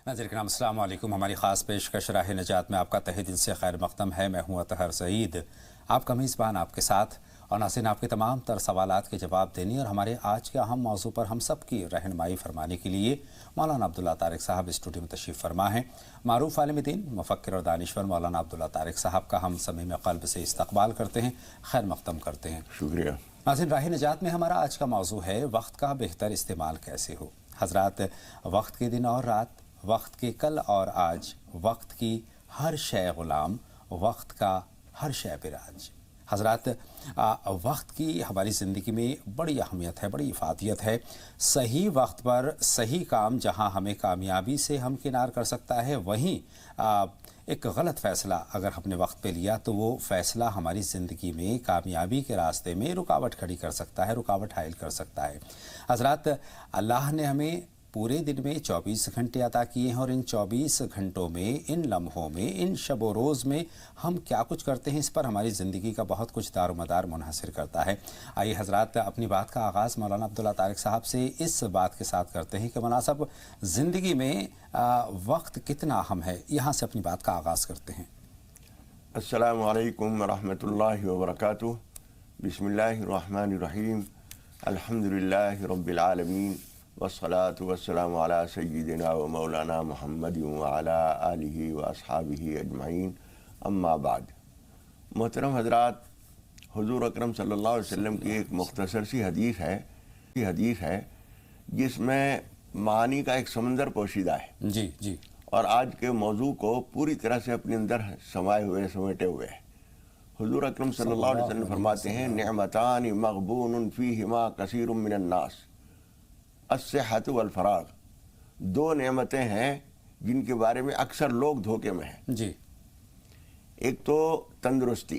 नाज़रीन करام अस्सलाम वालेकुम। हमारी ख़ास पेशकश राह निजात में आपका तहे दिल से खैर मक़दम है। मैं हूँ अतहर सईद, आपका मेज़बान आपके साथ। और नाज़रीन, आपके तमाम तर सवालात के जवाब देने और हमारे आज के अहम मौजू पर हम सब की रहनुमाई फरमाने के लिए मौलाना अब्दुल्ला तारिक साहब स्टूडियो में तशरीफ़ फरमा हैं। मारूफ़ आलिम दीन, मुफ़क्किर और दानिश्वर मौलाना अब्दुल्ला तारिक साहब का हम समीम क़ल्ब से इस्तक़बाल करते हैं, खैर मक़दम करते हैं। शुक्रिया। नाज़रीन, राह निजात में हमारा आज का मौजू है वक्त का बेहतर इस्तेमाल कैसे हो। हज़रात, वक्त के दिन और रात, वक्त के कल और आज, वक्त की हर शय ग़ुलाम, वक्त का हर शय बिराज। हज़रात, वक्त की हमारी ज़िंदगी में बड़ी अहमियत है, बड़ी इफ़ादियत है। सही वक्त पर सही काम जहां हमें कामयाबी से हमकिनार कर सकता है, वहीं एक गलत फ़ैसला अगर हमने वक्त पे लिया तो वो फ़ैसला हमारी ज़िंदगी में कामयाबी के रास्ते में रुकावट खड़ी कर सकता है, रुकावट हाइल कर सकता है। हज़रात, अल्लाह ने हमें पूरे दिन में 24 घंटे अता किए हैं और इन 24 घंटों में, इन लम्हों में, इन शब व रोज़ में हम क्या कुछ करते हैं, इस पर हमारी ज़िंदगी का बहुत कुछ दारोमदार मुनहसर करता है। आइए हज़रात, अपनी बात का आगाज़ मौलाना अब्दुल्ला तारिक साहब से इस बात के साथ करते हैं कि मुनासिब ज़िंदगी में वक्त कितना अहम है। यहाँ से अपनी बात का आगाज़ करते हैं। अस्सलामु अलैकुम व रहमतुल्लाहि व बरकातुहू। बिस्मिल्लाहिर रहमानिर रहीम। अल्हम्दुलिल्लाहि रब्बिल आलमीन वस्सलातु वस्सलामु अला सय्यिदिना व मौलाना मुहम्मदिन व अला आलिहि व अस्हाबिहि अजमईन, अम्मा बाद। मोहतरम हज़रात, हुज़ूर अकरम सल्लल्लाहु अलैहि वसल्लम की एक मुख्तसर सी हदीस है जिसमें मानी का एक समंदर पोशीदा है। जी जी। और आज के मौजू को पूरी तरह से अपने अंदर समाये हुए, समेटे हुए है। हुज़ूर अकरम सल्लल्लाहु अलैहि वसल्लम फरमाते हैं, निअमतानि मग़बूनुन फ़ीहिमा कसीरुम मिनन नास, अस्सिहत वल फ़राग़। दो नेमतें हैं जिनके बारे में अक्सर लोग धोखे में हैं। जी। एक तो तंदुरुस्ती,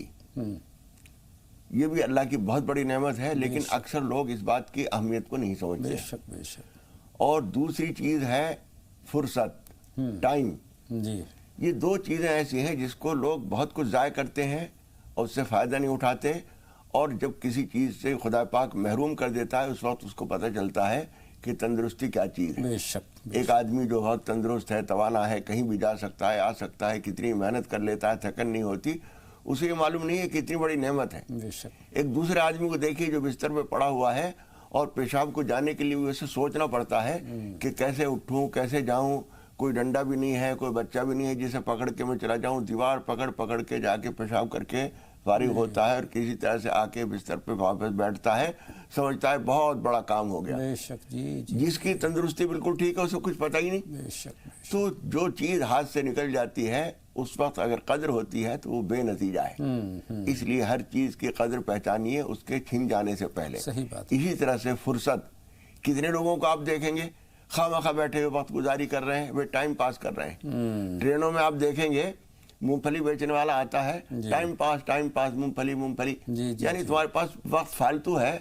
ये भी अल्लाह की बहुत बड़ी नेमत है, लेकिन अक्सर लोग इस बात की अहमियत को नहीं समझते। बेशक बेशक। और दूसरी चीज़ है फुर्सत, टाइम। जी। ये दो चीज़ें ऐसी हैं जिसको लोग बहुत कुछ ज़ाय करते हैं और उससे फ़ायदा नहीं उठाते, और जब किसी चीज़ से खुदा पाक महरूम कर देता है उस वक्त उसको पता चलता है कि तंदुरुस्ती क्या चीज़ है। बेशक। एक आदमी जो बहुत तंदुरुस्त है, तवाना है, कहीं भी जा सकता है, आ सकता है, कितनी मेहनत कर लेता है, थकन नहीं होती, उसे ये मालूम नहीं है कि इतनी बड़ी नेमत है। बेशक। एक दूसरे आदमी को देखिए जो बिस्तर पे पड़ा हुआ है और पेशाब को जाने के लिए उसे सोचना पड़ता है कि कैसे उठूं, कैसे जाऊं, कोई डंडा भी नहीं है, कोई बच्चा भी नहीं है जिसे पकड़ के मैं चला जाऊं, दीवार पकड़ पकड़ के जाके पेशाब करके फारिग होता है और किसी तरह से आके बिस्तर पे वापस बैठता है, समझता है बहुत बड़ा काम हो गया। बेशक। जी जी। जिसकी तंदुरुस्ती बिल्कुल ठीक है उसे कुछ पता ही नहीं। बेशक। तो जो चीज़ हाथ से निकल जाती है उस वक्त अगर कदर होती है तो वो बेनतीजा है। इसलिए हर चीज़ की कदर पहचानिए उसके छिन जाने से पहले। सही बात। इसी तरह से फुर्सत, कितने लोगों को आप देखेंगे खामखा बैठे हुए वक्त गुजारी कर रहे हैं, वे टाइम पास कर रहे हैं। ट्रेनों में आप देखेंगे मूंगफली बेचने वाला आता है, टाइम पास मूंगफली, यानी तुम्हारे पास वक्त फालतू है,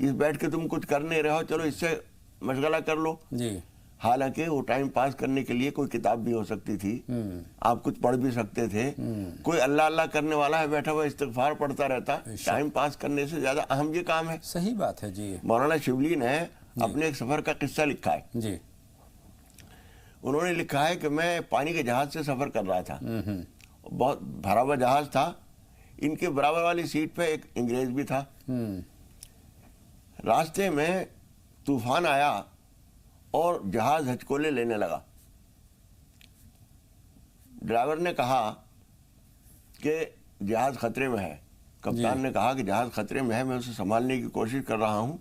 इस बैठ के तुम कुछ कर नहीं रहे हो, चलो इससे मशगला कर लो। जी। हालांकि वो टाइम पास करने के लिए कोई किताब भी हो सकती थी, आप कुछ पढ़ भी सकते थे। कोई अल्लाह अल्लाह करने वाला है बैठा हुआ इस्तिग़फ़ार पढ़ता रहता, टाइम पास करने से ज्यादा अहम ये काम है। सही बात है जी। मौलाना शिबली ने अपने एक सफर का किस्सा लिखा है जी। उन्होंने लिखा है कि मैं पानी के जहाज से सफर कर रहा था, बहुत भरा हुआ जहाज था, इनके बराबर वाली सीट पे एक अंग्रेज भी था। रास्ते में तूफान आया और जहाज हचकोले लेने लगा। ड्राइवर ने कहा कि जहाज खतरे में है, कप्तान ने कहा कि जहाज खतरे में है, मैं उसे संभालने की कोशिश कर रहा हूं,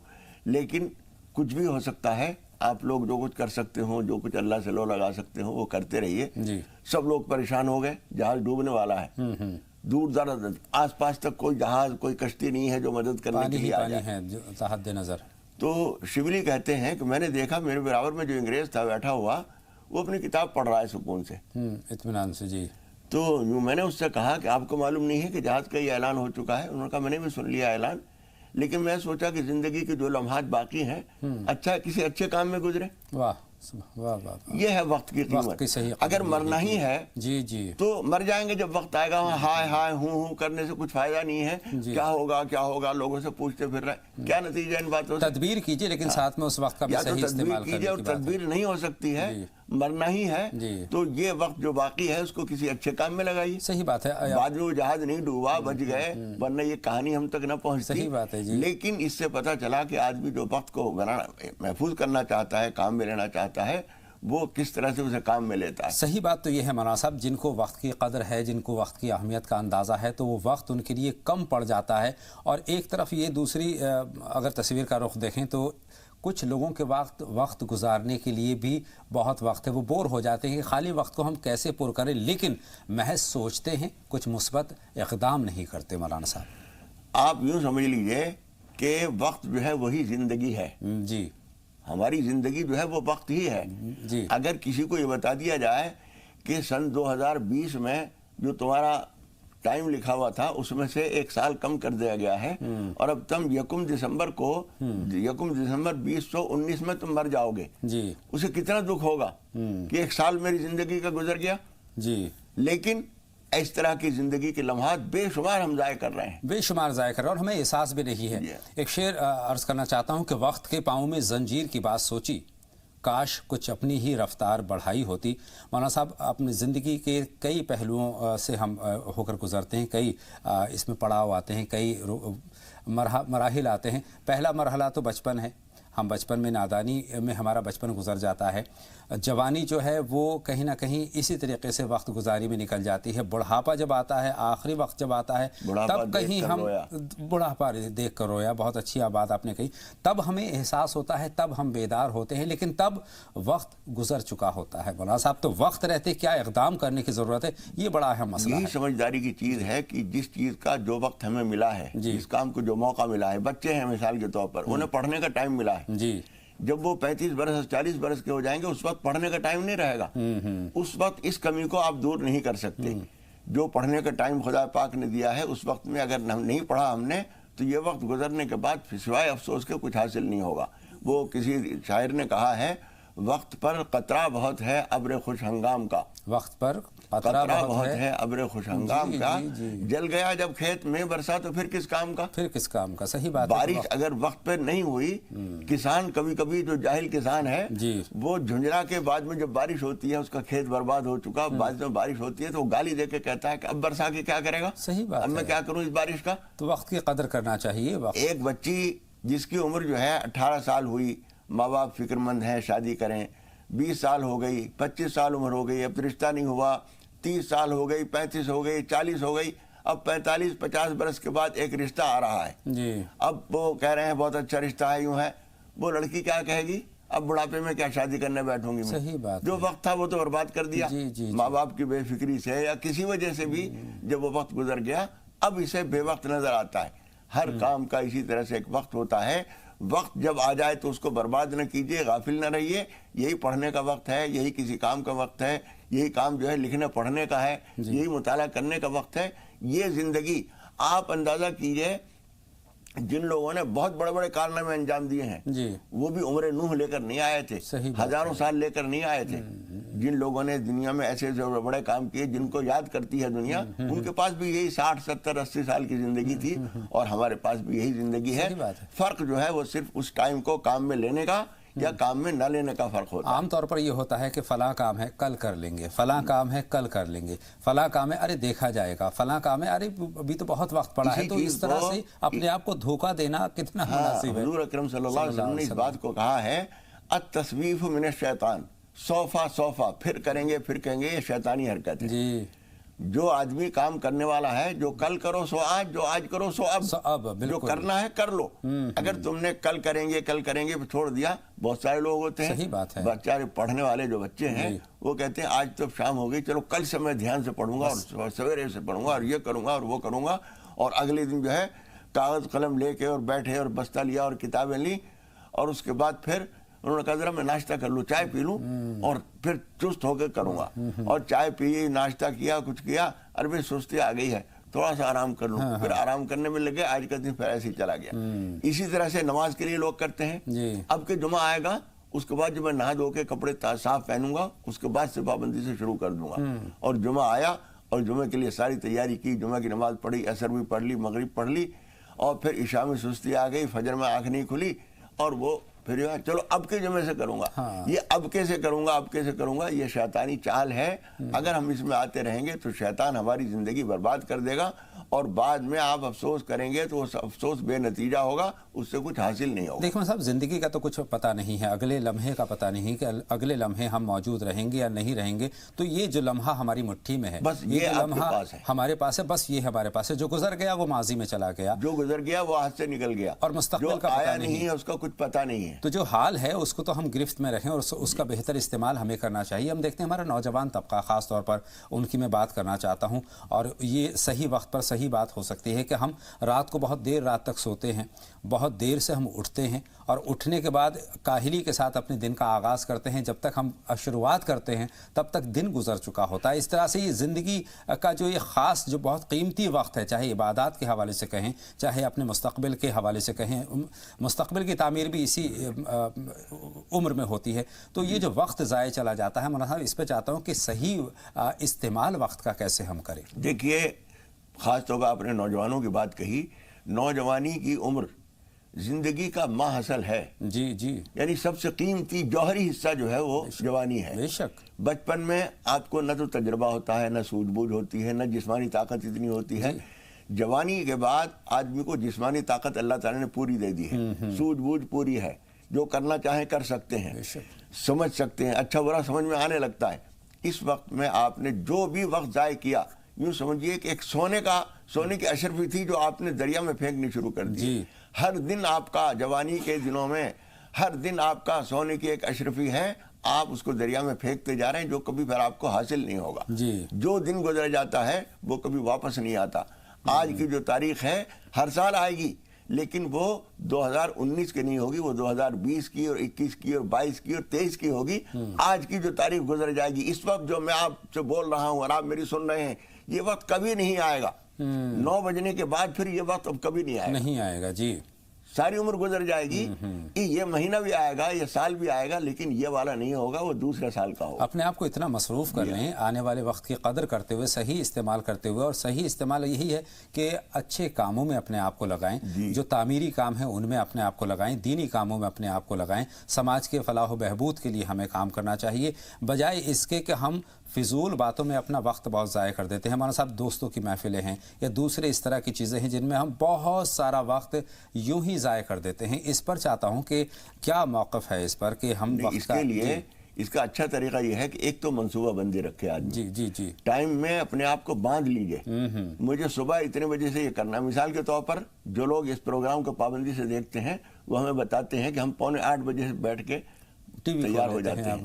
लेकिन कुछ भी हो सकता है, आप लोग जो कुछ कर सकते हो, जो कुछ अल्लाह से लो लगा सकते हो वो करते रहिए। सब लोग परेशान हो गए, जहाज डूबने वाला है। दूर दराज आसपास तक कोई जहाज, कोई कश्ती नहीं है जो मदद करने के लिए आ जाए। नजर। तो शिवली कहते हैं कि मैंने देखा मेरे बराबर में जो अंग्रेज था बैठा हुआ, वो अपनी किताब पढ़ रहा है सुकून से, इत्मीनान से। जी। तो यूँ मैंने उससे कहा कि आपको मालूम नहीं है कि जहाज का ये ऐलान हो चुका है? उन्होंने कहा मैंने भी सुन लिया ऐलान, लेकिन मैं सोचा कि जिंदगी के जो लम्हात बाकी हैं, अच्छा किसी अच्छे काम में गुजरे। वाह वाह वाह। ये है वक्त की कीमत। अगर मरना ही है जी जी तो मर जाएंगे जब वक्त आएगा। हाय हाय हूँ करने से कुछ फायदा नहीं है। क्या होगा लोगों से पूछते फिर रहे, क्या नतीजा इन बातों से। तदबीर कीजिए, लेकिन साथ में उस वक्त का भी सही इस्तेमाल कीजिए। और तदबीर नहीं हो सकती है مرنا ہی ہے تو یہ وقت جو باقی ہے اس کو کسی اچھے کام میں لگائیے. صحیح بات ہے. بعد میں وہ جہاز نہیں ڈوبا, بچ گئے, ورنہ یہ کہانی ہم تک نہ پہنچتی. صحیح بات ہے جی. لیکن اس سے پتہ چلا کہ آدمی جو وقت کو محفوظ کرنا چاہتا ہے, کام میں لینا چاہتا ہے, وہ کس طرح سے اسے کام میں لیتا ہے. صحیح بات تو یہ ہے مولانا صاحب, جن کو وقت کی قدر ہے, جن کو وقت کی اہمیت کا اندازہ ہے, تو وہ وقت ان کے لیے کم پڑ جاتا ہے. اور ایک طرف یہ دوسری اگر تصویر کا رخ دیکھیں تو کچھ لوگوں کے وقت گزارنے کے لیے بھی بہت وقت ہے, وہ بور ہو جاتے ہیں کہ خالی وقت کو ہم کیسے پر کریں, لیکن محض سوچتے ہیں, کچھ مثبت اقدام نہیں کرتے. مولانا صاحب آپ یوں سمجھ لیجئے کہ وقت جو ہے وہی زندگی ہے. جی, ہماری زندگی جو ہے وہ وقت ہی ہے. جی. اگر کسی کو یہ بتا دیا جائے کہ سن 2020 میں جو تمہارا ٹائم لکھا ہوا تھا اس میں سے 1 سال کم کر دیا گیا ہے اور اب تم 1 دسمبر 2019 میں تم مر جاؤ گے, جی, اسے کتنا دکھ ہوگا کہ 1 سال میری زندگی کا گزر گیا. جی. لیکن اس طرح کی زندگی کے لمحات بے شمار ہم ضائع کر رہے ہیں, بے شمار ضائع کر رہے ہیں, اور ہمیں احساس بھی نہیں ہے. ایک شعر عرض کرنا چاہتا ہوں کہ وقت کے پاؤں میں زنجیر کی بات سوچی, کاش کچھ اپنی ہی رفتار بڑھائی ہوتی. مولانا صاحب اپنی زندگی کے کئی پہلوؤں سے ہم ہو کر گزرتے ہیں, کئی اس میں پڑاؤ آتے ہیں, کئی مراحل آتے ہیں. پہلا مرحلہ تو بچپن ہے, ہم بچپن میں نادانی میں ہمارا بچپن گزر جاتا ہے. جوانی جو ہے وہ کہیں نہ کہیں اسی طریقے سے وقت گزاری میں نکل جاتی ہے. بڑھاپا جب آتا ہے, آخری وقت جب آتا ہے, تب کہیں ہم بڑھاپا دیکھ کر رویا, بہت اچھی بات آپ نے کہی. تب ہمیں احساس ہوتا ہے, تب ہم بیدار ہوتے ہیں, لیکن تب وقت گزر چکا ہوتا ہے. مولانا صاحب تو وقت رہتے کیا اقدام کرنے کی ضرورت ہے, یہ بڑا اہم مسئلہ ہے. یہی سمجھداری کی چیز ہے کہ جس چیز کا جو وقت ہمیں ملا ہے, جس کام کو جو موقع ملا ہے, بچے ہیں مثال کے طور پر, انہیں پڑھنے کا ٹائم ملا ہے. جی. جب وہ 35 برس 40 برس کے ہو جائیں گے اس وقت پڑھنے کا ٹائم نہیں رہے گا. اس وقت اس کمی کو آپ دور نہیں کر سکتے. جو پڑھنے کا ٹائم خدا پاک نے دیا ہے اس وقت میں اگر نہیں پڑھا ہم نے تو یہ وقت گزرنے کے بعد سوائے افسوس کے کچھ حاصل نہیں ہوگا. وہ کسی شاعر نے کہا ہے, وقت پر قطرہ بہت ہے ابر خوش ہنگام کا, وقت پر قطرہ بہت ہے ابر خوش ہنگام کا, جل گیا جب کھیت میں برسا تو پھر کس کام کا. پھر کس کام کا, صحیح بات ہے. بارش اگر وقت پہ نہیں ہوئی, کسان کبھی کبھی جو جاہل کسان ہے وہ جھنجھلا کے بعد میں جب بارش ہوتی ہے اس کا کھیت برباد ہو چکا, بعد میں بارش ہوتی ہے تو وہ گالی دے کے کہتا ہے کہ اب برسا کے کیا کرے گا, صحیح بات, اب میں کیا کروں اس بارش کا. تو وقت کی قدر کرنا چاہیے. ایک بچی جس کی عمر جو ہے 18 سال ہوئی, ماں باپ فکر مند ہیں شادی کریں, 20 سال ہو گئی, 25 سال عمر ہو گئی, اب رشتہ نہیں ہوا, 30 سال ہو گئی, 35 ہو گئی, 40 ہو گئی, اب 45-50 برس کے بعد ایک رشتہ آ رہا ہے. جی. اب وہ کہہ رہے ہیں بہت اچھا رشتہ ہے, یوں ہے. وہ لڑکی کیا کہے گی, اب بڑھاپے میں کیا شادی کرنے بیٹھوں گی میں, صحیح بات, جو وقت تھا وہ تو برباد کر دیا. ماں باپ کی بے فکری سے یا کسی وجہ سے بھی جب وہ وقت گزر گیا, اب اسے بے وقت نظر آتا ہے. ہر کام کا اسی طرح سے ایک وقت ہوتا ہے. وقت جب آ جائے تو اس کو برباد نہ کیجیے, غافل نہ رہیے. یہی پڑھنے کا وقت ہے, یہی کسی کام کا وقت ہے, یہی کام جو ہے لکھنے پڑھنے کا ہے, یہی مطالعہ کرنے کا وقت ہے. یہ زندگی آپ اندازہ کیجئے, جن لوگوں نے بہت بڑے بڑے کارنامے انجام دیے ہیں وہ بھی عمر نوح لے کر نہیں آئے تھے, ہزاروں سال لے کر نہیں آئے تھے. جن لوگوں نے دنیا میں ایسے بڑے کام کیے جن کو یاد کرتی ہے دنیا, ان کے پاس بھی یہی 60 70 80 سال کی زندگی تھی, اور ہمارے پاس بھی یہی زندگی ہے. فرق جو ہے وہ صرف اس ٹائم کو کام میں لینے کا یا کام میں نہ لینے کا فرق ہوتا ہے. عام طور پر یہ ہوتا ہے کہ فلاں کام ہے کل کر لیں گے, فلاں کام ہے کل کر لیں گے, فلاں کام ہے ارے دیکھا جائے گا, فلاں کام ہے ارے ابھی تو بہت وقت پڑا ہے. تو اس طرح سے اپنے آپ کو دھوکہ دینا کتنا مناسب ہے. حضور اکرم صلی اللہ علیہ وسلم نے اس بات کو کہا ہے, التسویف من الشیطان, صوفہ پھر کریں گے پھر کہیں گے, یہ شیطانی حرکت ہے. جی. جو آدمی کام کرنے والا ہے, جو کل کرو سو آج, جو آج کرو سو اب, جو کرنا ہے کر لو. اگر تم نے کل کریں گے چھوڑ دیا, بہت سارے لوگ ہوتے ہیں بچارے پڑھنے والے جو بچے ہیں وہ کہتے ہیں آج تو شام ہو گئی, چلو کل سے میں دھیان سے پڑھوں گا اور سویرے سے پڑھوں گا اور یہ کروں گا اور وہ کروں گا, اور اگلے دن جو ہے کاغذ قلم لے کے اور بیٹھے اور بستہ لیا اور کتابیں لی, اور اس کے بعد پھر انہوں نے کہا ذرا میں ناشتہ کر لوں, چائے پی لوں اور پھر چست ہو کے کروں گا. اور چائے پی, ناشتہ کیا, کچھ کیا, ارے بھائی سستی آ گئی ہے, تھوڑا سا آرام کر لوں, پھر آرام کرنے میں لگے, آج کا دن پھر ایسے ہی چلا گیا. اسی طرح سے نماز کے لیے لوگ کرتے ہیں. اب کہ جمعہ آئے گا اس کے بعد جب میں نہا دھو کے کپڑے صاف پہنوں گا, اس کے بعد سے پابندی سے شروع کر دوں گا. اور جمعہ آیا اور جمعے کے لیے ساری تیاری کی, جمعہ کی نماز پڑھی, عصر بھی پڑھ لی, مغرب پڑھ لی, اور پھر عشاء میں سستی آ گئی, فجر میں آنکھ نہیں کھلی, اور وہ پھر چلو اب کے جو میں سے کروں گا، یہ اب کیسے کروں گا، اب کیسے کروں گا، یہ شیطانی چال ہے۔ اگر ہم اس میں آتے رہیں گے تو شیطان ہماری زندگی برباد کر دے گا، اور بعد میں آپ افسوس کریں گے تو اس افسوس بے نتیجہ ہوگا، اس سے کچھ حاصل نہیں ہوگا۔ دیکھو صاحب، زندگی کا تو کچھ پتہ نہیں ہے، اگلے لمحے کا پتہ نہیں کہ اگلے لمحے ہم موجود رہیں گے یا نہیں رہیں گے، تو یہ جو لمحہ ہماری مٹھی میں ہے، بس یہ جو آپ کے لمحہ پاس ہے، ہمارے پاس ہے، بس یہ ہمارے پاس ہے۔ جو گزر گیا وہ ماضی میں چلا گیا، جو گزر گیا وہ ہاتھ سے نکل گیا، اور مستقبل کا جو آیا پتہ نہیں ہے اس کا کچھ پتہ نہیں ہے۔ تو جو حال ہے اس کو تو ہم گرفت میں رکھیں اور اس کا بہتر استعمال ہمیں کرنا چاہیے۔ ہم دیکھتے ہیں ہمارا نوجوان طبقہ، خاص طور پر ان کی میں بات کرنا چاہتا ہوں، اور یہ صحیح وقت پر صحیح بات ہو سکتی ہے کہ ہم رات کو بہت دیر رات تک سوتے ہیں، بہت دیر سے ہم اٹھتے ہیں، اور اٹھنے کے بعد کاہلی کے ساتھ اپنے دن کا آغاز کرتے ہیں۔ جب تک ہم شروعات کرتے ہیں تب تک دن گزر چکا ہوتا ہے۔ اس طرح سے یہ زندگی کا جو یہ خاص جو بہت قیمتی وقت ہے، چاہے عبادات کے حوالے سے کہیں، چاہے اپنے مستقبل کے حوالے سے کہیں، مستقبل کی تعمیر بھی اسی عمر میں ہوتی ہے، تو یہ جو وقت ضائع چلا جاتا ہے، مولانا صاحب اس پہ چاہتا ہوں کہ صحیح استعمال وقت کا کیسے ہم کریں۔ دیکھیے، خاص طور پر آپ نے نوجوانوں کی بات کہی، نوجوانی کی عمر زندگی کا ماحصل ہے، جی جی، یعنی سب سے قیمتی جوہری حصہ جو ہے وہ جوانی ہے۔ بے شک، بچپن میں آپ کو نہ تو تجربہ ہوتا ہے، نہ سوجھ بوجھ ہوتی ہے، نہ جسمانی طاقت اتنی ہوتی ہے۔ جوانی کے بعد آدمی کو جسمانی طاقت اللہ تعالیٰ نے پوری دے دی ہے، سوجھ بوجھ پوری ہے، جو کرنا چاہیں کر سکتے ہیں، سمجھ سکتے ہیں، اچھا برا سمجھ میں آنے لگتا ہے۔ اس وقت میں آپ نے جو بھی وقت ضائع کیا، یوں سمجھیے کہ ایک سونے کی اشرفی تھی جو آپ نے دریا میں پھینکنی شروع کر دی۔ ہر دن آپ کا جوانی کے دنوں میں، ہر دن آپ کا سونے کی ایک اشرفی ہے، آپ اس کو دریا میں پھینکتے جا رہے ہیں، جو کبھی پھر آپ کو حاصل نہیں ہوگا۔ جو دن گزر جاتا ہے وہ کبھی واپس نہیں آتا۔ آج کی جو تاریخ ہے ہر سال آئے گی، لیکن وہ 2019 کی نہیں ہوگی، وہ 2020 کی اور 21 کی اور 22 کی اور 23 کی ہوگی۔ آج کی جو تاریخ گزر جائے گی، اس وقت جو میں آپ سے بول رہا ہوں اور آپ میری سن رہے ہیں، یہ وقت کبھی نہیں آئے گا۔ 9 بجنے کے بعد پھر یہ وقت اب کبھی نہیں آئے گا، جی، ساری عمر گزر جائے گی۔ یہ مہینہ بھی آئے گا، یہ سال بھی آئے گا، لیکن یہ والا نہیں ہوگا، وہ دوسرے سال کا ہوگا۔ اپنے آپ کو اتنا مصروف کر لیں، آنے والے وقت کی قدر کرتے ہوئے، صحیح استعمال کرتے ہوئے، اور صحیح استعمال یہی ہے کہ اچھے کاموں میں اپنے آپ کو لگائیں، جو تعمیری کام ہیں ان میں اپنے آپ کو لگائیں، دینی کاموں میں اپنے آپ کو لگائیں۔ سماج کے فلاح و بہبود کے لیے ہمیں کام کرنا چاہیے، بجائے اس کے کہ ہم فضول باتوں میں اپنا وقت بہت ضائع کر دیتے ہیں۔ ہمارا صاحب دوستوں کی محفلیں ہیں یا دوسرے اس طرح کی چیزیں ہیں جن میں ہم بہت سارا وقت یوں ہی ضائع کر دیتے ہیں۔ اس پر چاہتا ہوں کہ کیا موقف ہے اس پر کہ ہم وقت اس کے لیے اس کا اچھا طریقہ یہ ہے کہ ایک تو منصوبہ بندی رکھے آدمی، جی جی جی، ٹائم میں اپنے آپ کو باندھ لیجئے۔ مجھے صبح اتنے بجے سے یہ کرنا ہے۔ مثال کے طور پر جو لوگ اس پروگرام کو پابندی سے دیکھتے ہیں وہ ہمیں بتاتے ہیں کہ ہم 7:45 بجے سے بیٹھ کے تیار ہو جاتے ہیں،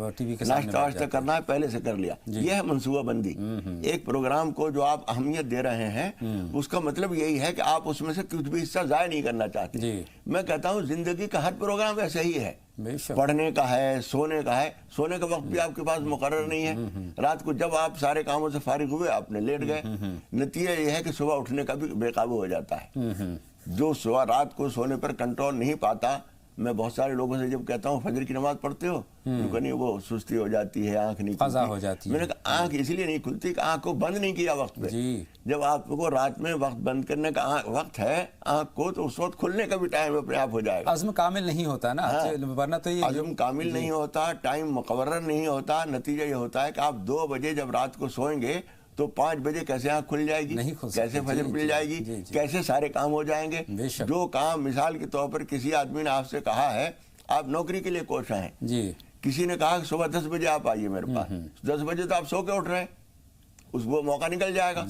ناشتہ واشتہ کرنا ہے پہلے سے کر لیا۔ یہ ہے منصوبہ بندی۔ ایک پروگرام کو جو آپ اہمیت دے رہے ہیں، اس کا مطلب یہی ہے کہ آپ اس میں سے کچھ بھی حصہ ضائع نہیں کرنا چاہتے۔ میں کہتا ہوں زندگی کا ہر پروگرام ایسا ہی ہے، پڑھنے کا ہے، سونے کا ہے۔ سونے کا وقت بھی آپ کے پاس مقرر نہیں ہے۔ رات کو جب آپ سارے کاموں سے فارغ ہوئے آپ نے لیٹ گئے، نتیجہ یہ ہے کہ صبح اٹھنے کا بھی بے قابو ہو جاتا ہے۔ جو صبح رات کو سونے پر کنٹرول نہیں پاتا، میں بہت سارے لوگوں سے جب کہتا ہوں فجر کی نماز پڑھتے ہو، تو نہیں، وہ سستی ہو جاتی ہے، آنکھ نہیں قضا ہو جاتی ہے۔ میں نے کہا آنکھ اس لیے نہیں کھلتی کہ آنکھ کو بند نہیں کیا وقت پہ۔ جب آپ کو رات میں وقت بند کرنے کا وقت ہے آنکھ کو، تو اس وقت کھلنے کا بھی ٹائم اپنے آپ ہو جائے گا۔ عزم کامل نہیں ہوتا نا، ورنہ تو یہ عزم کامل نہیں ہوتا، ٹائم مقرر نہیں ہوتا۔ نتیجہ یہ ہوتا ہے کہ آپ 2 بجے جب رات کو سوئیں گے تو 5 بجے کیسے آنکھ کھل جائے گی، کیسے فجر مل جائے گی، کیسے سارے کام ہو جائیں گے۔ جو کام مثال کے طور پر کسی آدمی نے آپ سے کہا ہے، آپ نوکری کے لیے کوشاں ہیں، کسی نے کہا کہ صبح 10 بجے آپ آئیے میرے پاس، 10 بجے تو آپ سو کے اٹھ رہے ہیں، وہ موقع نکل جائے گا۔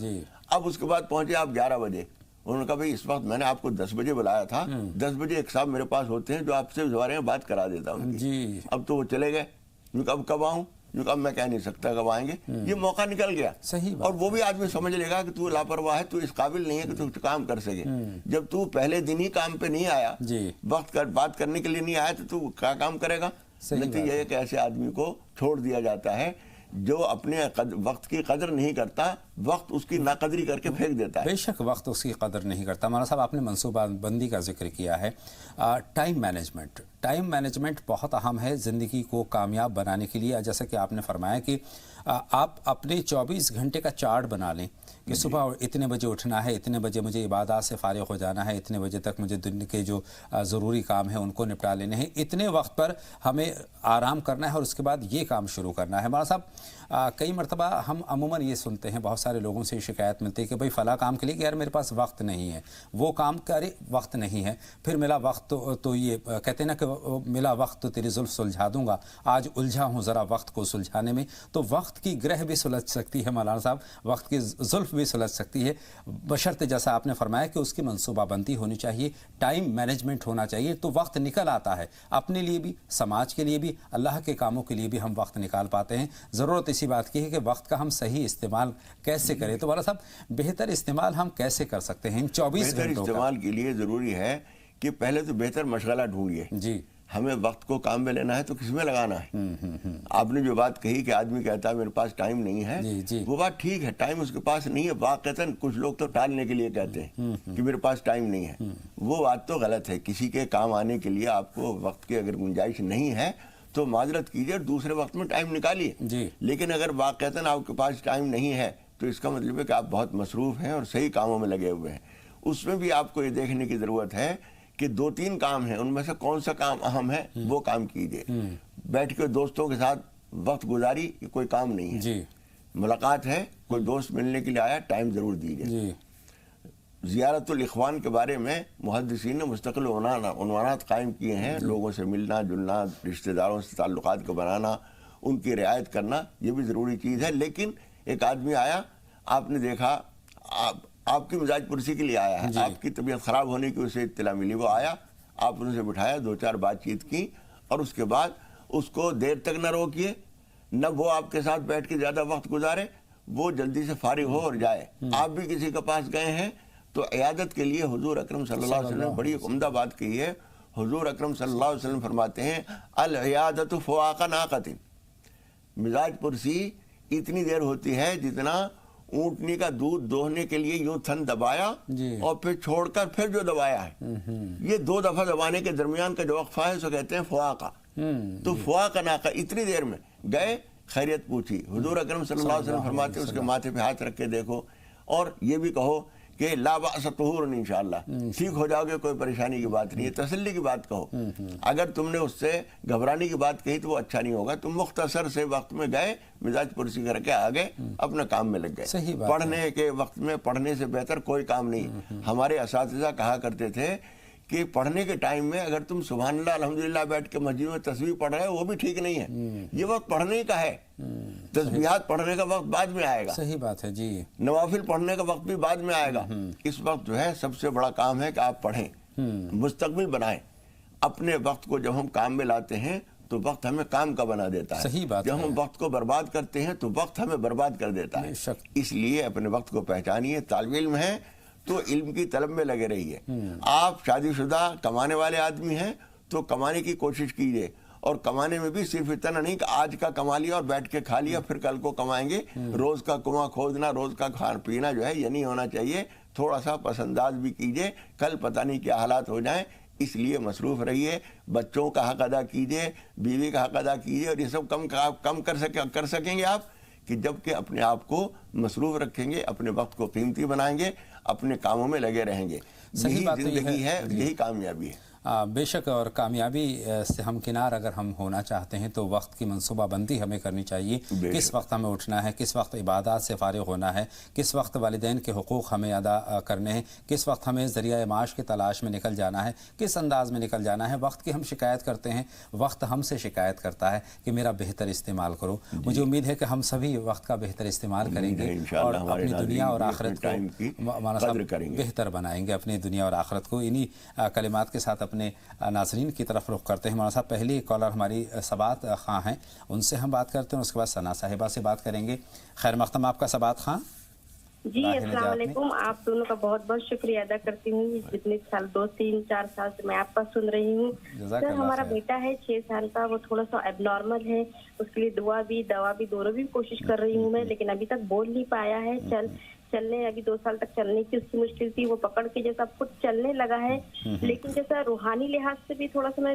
اب اس کے بعد پہنچے آپ 11 بجے، انہوں نے کہا بھائی اس وقت میں نے آپ کو 10 بجے بلایا تھا، 10 بجے ایک صاحب میرے پاس ہوتے ہیں جو آپ سے اس بارے میں بات کرا دیتا ہوں۔ اب تو وہ چلے گئے، اب کب آؤں؟ اب میں کہہ نہیں سکتا کب آئیں گے، یہ موقع نکل گیا۔ اور وہ بھی آدمی سمجھ لے گا کہ تو لاپرواہ ہے، تو اس قابل نہیں ہے کہ تو کام کر سکے۔ جب تو پہلے دن ہی کام پہ نہیں آیا، وقت بات کرنے کے لیے نہیں آیا، تو کیا کام کرے گا؟ نتیجہ یہ کہ ایسے آدمی کو چھوڑ دیا جاتا ہے جو اپنے وقت کی قدر نہیں کرتا، وقت اس کی ناقدری کر کے پھینک دیتا ہے. بے شک وقت اس کی قدر نہیں کرتا. مولانا صاحب آپ نے منصوبہ بندی کا ذکر کیا ہے. ٹائم مینجمنٹ بہت اہم ہے زندگی کو کامیاب بنانے کے لیے. جیسا کہ آپ نے فرمایا کہ آپ اپنے 24 گھنٹے کا چارٹ بنا لیں کہ صبح اتنے بجے اٹھنا ہے, اتنے بجے مجھے عبادات سے فارغ ہو جانا ہے, اتنے بجے تک مجھے دن کے جو ضروری کام ہیں ان کو نپٹا لینے ہیں, اتنے وقت پر ہمیں آرام کرنا ہے اور اس کے بعد یہ کام شروع کرنا ہے. مولانا صاحب کئی مرتبہ ہم عموماً یہ سنتے ہیں, بہت سارے لوگوں سے شکایت ملتی ہے کہ بھئی فلاں کام کے لیے کہ یار میرے پاس وقت نہیں ہے, وہ کام کرے وقت نہیں ہے, پھر ملا وقت تو یہ کہتے ہیں نا کہ ملا وقت تو تیری زلف سلجھا دوں گا, آج الجھا ہوں ذرا وقت کو سلجھانے میں. تو وقت کی گرہ بھی سلجھ سکتی ہے مولانا صاحب, وقت کی زلف بھی سلجھ سکتی ہے, بشرط جیسا آپ نے فرمایا کہ اس کی منصوبہ بندی ہونی چاہیے, ٹائم مینجمنٹ ہونا چاہیے, تو وقت نکل آتا ہے اپنے لیے بھی, سماج کے لیے بھی, اللہ کے کاموں کے لیے بھی ہم وقت نکال پاتے ہیں. ضرورت اسی بات کی ہے کہ وقت کا ہم صحیح استعمال کیسے کریں. تو مولانا صاحب بہتر استعمال ہم کیسے کر سکتے ہیں ان 24 بہتر گھنٹوں کا؟ استعمال کے لیے ضروری ہے کہ پہلے تو بہتر مشغلہ ڈھونڈیے. جی, ہمیں وقت کو کام میں لینا ہے تو کس میں لگانا ہے. آپ نے جو بات کہی کہ آدمی کہتا ہے میرے پاس ٹائم نہیں ہے, وہ بات ٹھیک ہے, ٹائم اس کے پاس نہیں ہے. واقعتاً کچھ لوگ تو ٹالنے کے لیے کہتے ہیں کہ میرے پاس ٹائم نہیں ہے. وہ بات تو غلط ہے. کسی کے کام آنے کے لیے آپ کو وقت کی اگر گنجائش نہیں ہے تو معذرت کیجیے اور دوسرے وقت میں ٹائم نکالیے. لیکن اگر واقعتاً آپ کے پاس ٹائم نہیں ہے تو اس کا مطلب ہے کہ آپ بہت مصروف ہیں اور صحیح کاموں میں لگے ہوئے ہیں. اس میں بھی آپ کو یہ دیکھنے کی ضرورت ہے کہ 2-3 کام ہیں, ان میں سے کون سا کام اہم ہے وہ کام کیجیے. بیٹھ کے دوستوں کے ساتھ وقت گزاری یہ کوئی کام نہیں ہے. ملاقات ہے, کوئی دوست ملنے کے لیے آیا, ٹائم ضرور دیجیے. زیارت الاخوان کے بارے میں محدثین نے مستقل عنوانات قائم کیے ہیں. لوگوں سے ملنا جلنا, رشتہ داروں سے تعلقات کو بنانا, ان کی رعایت کرنا, یہ بھی ضروری چیز ہے. لیکن ایک آدمی آیا, آپ نے دیکھا آپ کی مزاج پرسی کے لیے آیا ہے, آپ کی طبیعت خراب ہونے کی اسے اطلاع ملی, وہ آیا, آپ ان سے بٹھایا, 2-4 بات چیت کی, اور اس کے بعد اس کو دیر تک نہ روکیے, نہ وہ آپ کے ساتھ بیٹھ کے زیادہ وقت گزارے, وہ جلدی سے فارغ ہو اور جائے. آپ بھی کسی کے پاس گئے ہیں تو عیادت کے لیے حضور اکرم صلی اللہ علیہ وسلم نے بڑی عمدہ بات کہی ہے. حضور اکرم صلی اللہ علیہ وسلم فرماتے ہیں العیادۃ فواق ناقۃ, مزاج پرسی اتنی دیر ہوتی ہے جتنا اونٹنی کا دودھ دوہنے کے لیے یوں تھن دبایا اور پھر چھوڑ کر پھر جو دبایا ہے, یہ 2 دفعہ دبانے کے درمیان کا جو وقفہ ہے اسے کہتے ہیں فواقہ. تو فواق ناقہ, اتنی دیر میں گئے, خیریت پوچھی, حضور اکرم صلی اللہ علیہ وسلم فرماتے ہیں اس کے ماتھے پہ ہاتھ رکھ کے دیکھو اور یہ بھی کہو کہ لا بأس طہور انشاءاللہ, ٹھیک ہو جاؤ گے, کوئی پریشانی کی بات نہیں ہے. تسلی کی بات کہو. اگر تم نے اس سے گھبرانے کی بات کہی تو وہ اچھا نہیں ہوگا. تم مختصر سے وقت میں گئے, مزاج پرسی کر کے آگے اپنا کام میں لگ گئے. پڑھنے کے وقت میں پڑھنے سے بہتر کوئی کام نہیں. ہمارے اساتذہ کہا کرتے تھے کہ پڑھنے کے ٹائم میں اگر تم سبحان اللہ الحمدللہ بیٹھ کے مسجد میں تسبیح پڑھ رہے ہو وہ بھی ٹھیک نہیں ہے. یہ وقت پڑھنے کا ہے, تسبیحات پڑھنے کا وقت بعد میں آئے گا. صحیح بات ہے جی. نوافل پڑھنے کا وقت بھی بعد میں آئے گا. اس وقت جو ہے سب سے بڑا کام ہے کہ آپ پڑھیں, مستقبل بنائیں. اپنے وقت کو جب ہم کام میں لاتے ہیں تو وقت ہمیں کام کا بنا دیتا ہے. صحیح بات. جب ہم وقت کو برباد کرتے ہیں تو وقت ہمیں برباد کر دیتا ہے. اس لیے اپنے وقت کو پہچانیے. طالب علم ہیں تو علم کی طلب میں لگے رہیے. آپ شادی شدہ کمانے والے آدمی ہیں تو کمانے کی کوشش کیجیے, اور کمانے میں بھی صرف اتنا نہیں کہ آج کا کما لیا اور بیٹھ کے کھا لیا پھر کل کو کمائیں گے. روز کا کنواں کھودنا, روز کا کھانا پینا جو ہے یہ نہیں ہونا چاہیے. تھوڑا سا پس انداز بھی کیجیے, کل پتہ نہیں کیا حالات ہو جائیں. اس لیے مصروف رہیے. بچوں کا حق ادا کیجیے, بیوی کا حق ادا کیجیے, اور یہ سب کم کر سکیں گے آپ کہ جب کہ اپنے آپ کو مصروف رکھیں گے, اپنے وقت کو قیمتی بنائیں گے, اپنے کاموں میں لگے رہیں گے. یہی زندگی ہے, یہی کامیابی ہے. بے شک, اور کامیابی سے ہمکنار اگر ہم ہونا چاہتے ہیں تو وقت کی منصوبہ بندی ہمیں کرنی چاہیے. کس وقت ہمیں اٹھنا ہے, کس وقت عبادات سے فارغ ہونا ہے, کس وقت والدین کے حقوق ہمیں ادا کرنے ہیں, کس وقت ہمیں ذریعہ معاش کی تلاش میں نکل جانا ہے, کس انداز میں نکل جانا ہے. وقت کی ہم شکایت کرتے ہیں, وقت ہم سے شکایت کرتا ہے کہ میرا بہتر استعمال کرو. مجھے امید ہے کہ ہم سبھی وقت کا بہتر استعمال کریں گے اور اپنی دنیا اور آخرت کو بہتر بنائیں گے. اپنی دنیا اور آخرت کو انہی کلمات کے ساتھ اپنے ناظرین کی طرف رخ کرتے ہیں. مولانا صاحب پہلی کالر ہماری ثبات خاں ہیں, ان سے ہم بات کرتے ہیں, اس کے بعد ثنا صاحبہ سے بات کریں گے. خیر مقدم آپ کا ثبات خاں. جی السلام علیکم. آپ دونوں کا بہت بہت شکریہ ادا کرتی ہوں. جتنے سال 2-3-4 سال سے میں آپ کا سن رہی ہوں. سر ہمارا بیٹا ہے 6 سال کا, وہ تھوڑا سا اب نارمل ہے. اس کے لیے دعا بھی دوا بھی دونوں بھی کوشش کر رہی ہوں میں, لیکن ابھی تک بول نہیں پایا ہے. چلنے ابھی 2 سال تک چلنے کی اس کی مشکل تھی, وہ پکڑ کے جیسا خود چلنے لگا ہے. لیکن جیسا روحانی لحاظ سے بھی تھوڑا سا میں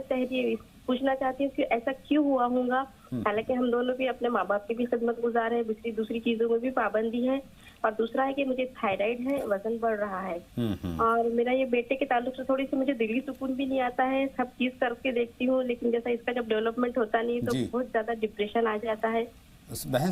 پوچھنا چاہتی ہوں کہ ایسا کیوں ہوا ہوگا. حالانکہ ہم دونوں بھی اپنے ماں باپ کی بھی خدمت گزار ہیں, دوسری چیزوں میں بھی پابندی ہے. اور دوسرا ہے کہ مجھے تھائرائیڈ ہے, وزن بڑھ رہا ہے. اور میرا یہ بیٹے کے تعلق سے تھوڑی سی مجھے دلی سکون بھی نہیں آتا ہے. سب چیز کر کے دیکھتی ہوں, لیکن جیسا اس کا جب ڈیولپمنٹ ہوتا نہیں تو بہت زیادہ ڈپریشن آ جاتا ہے. بہن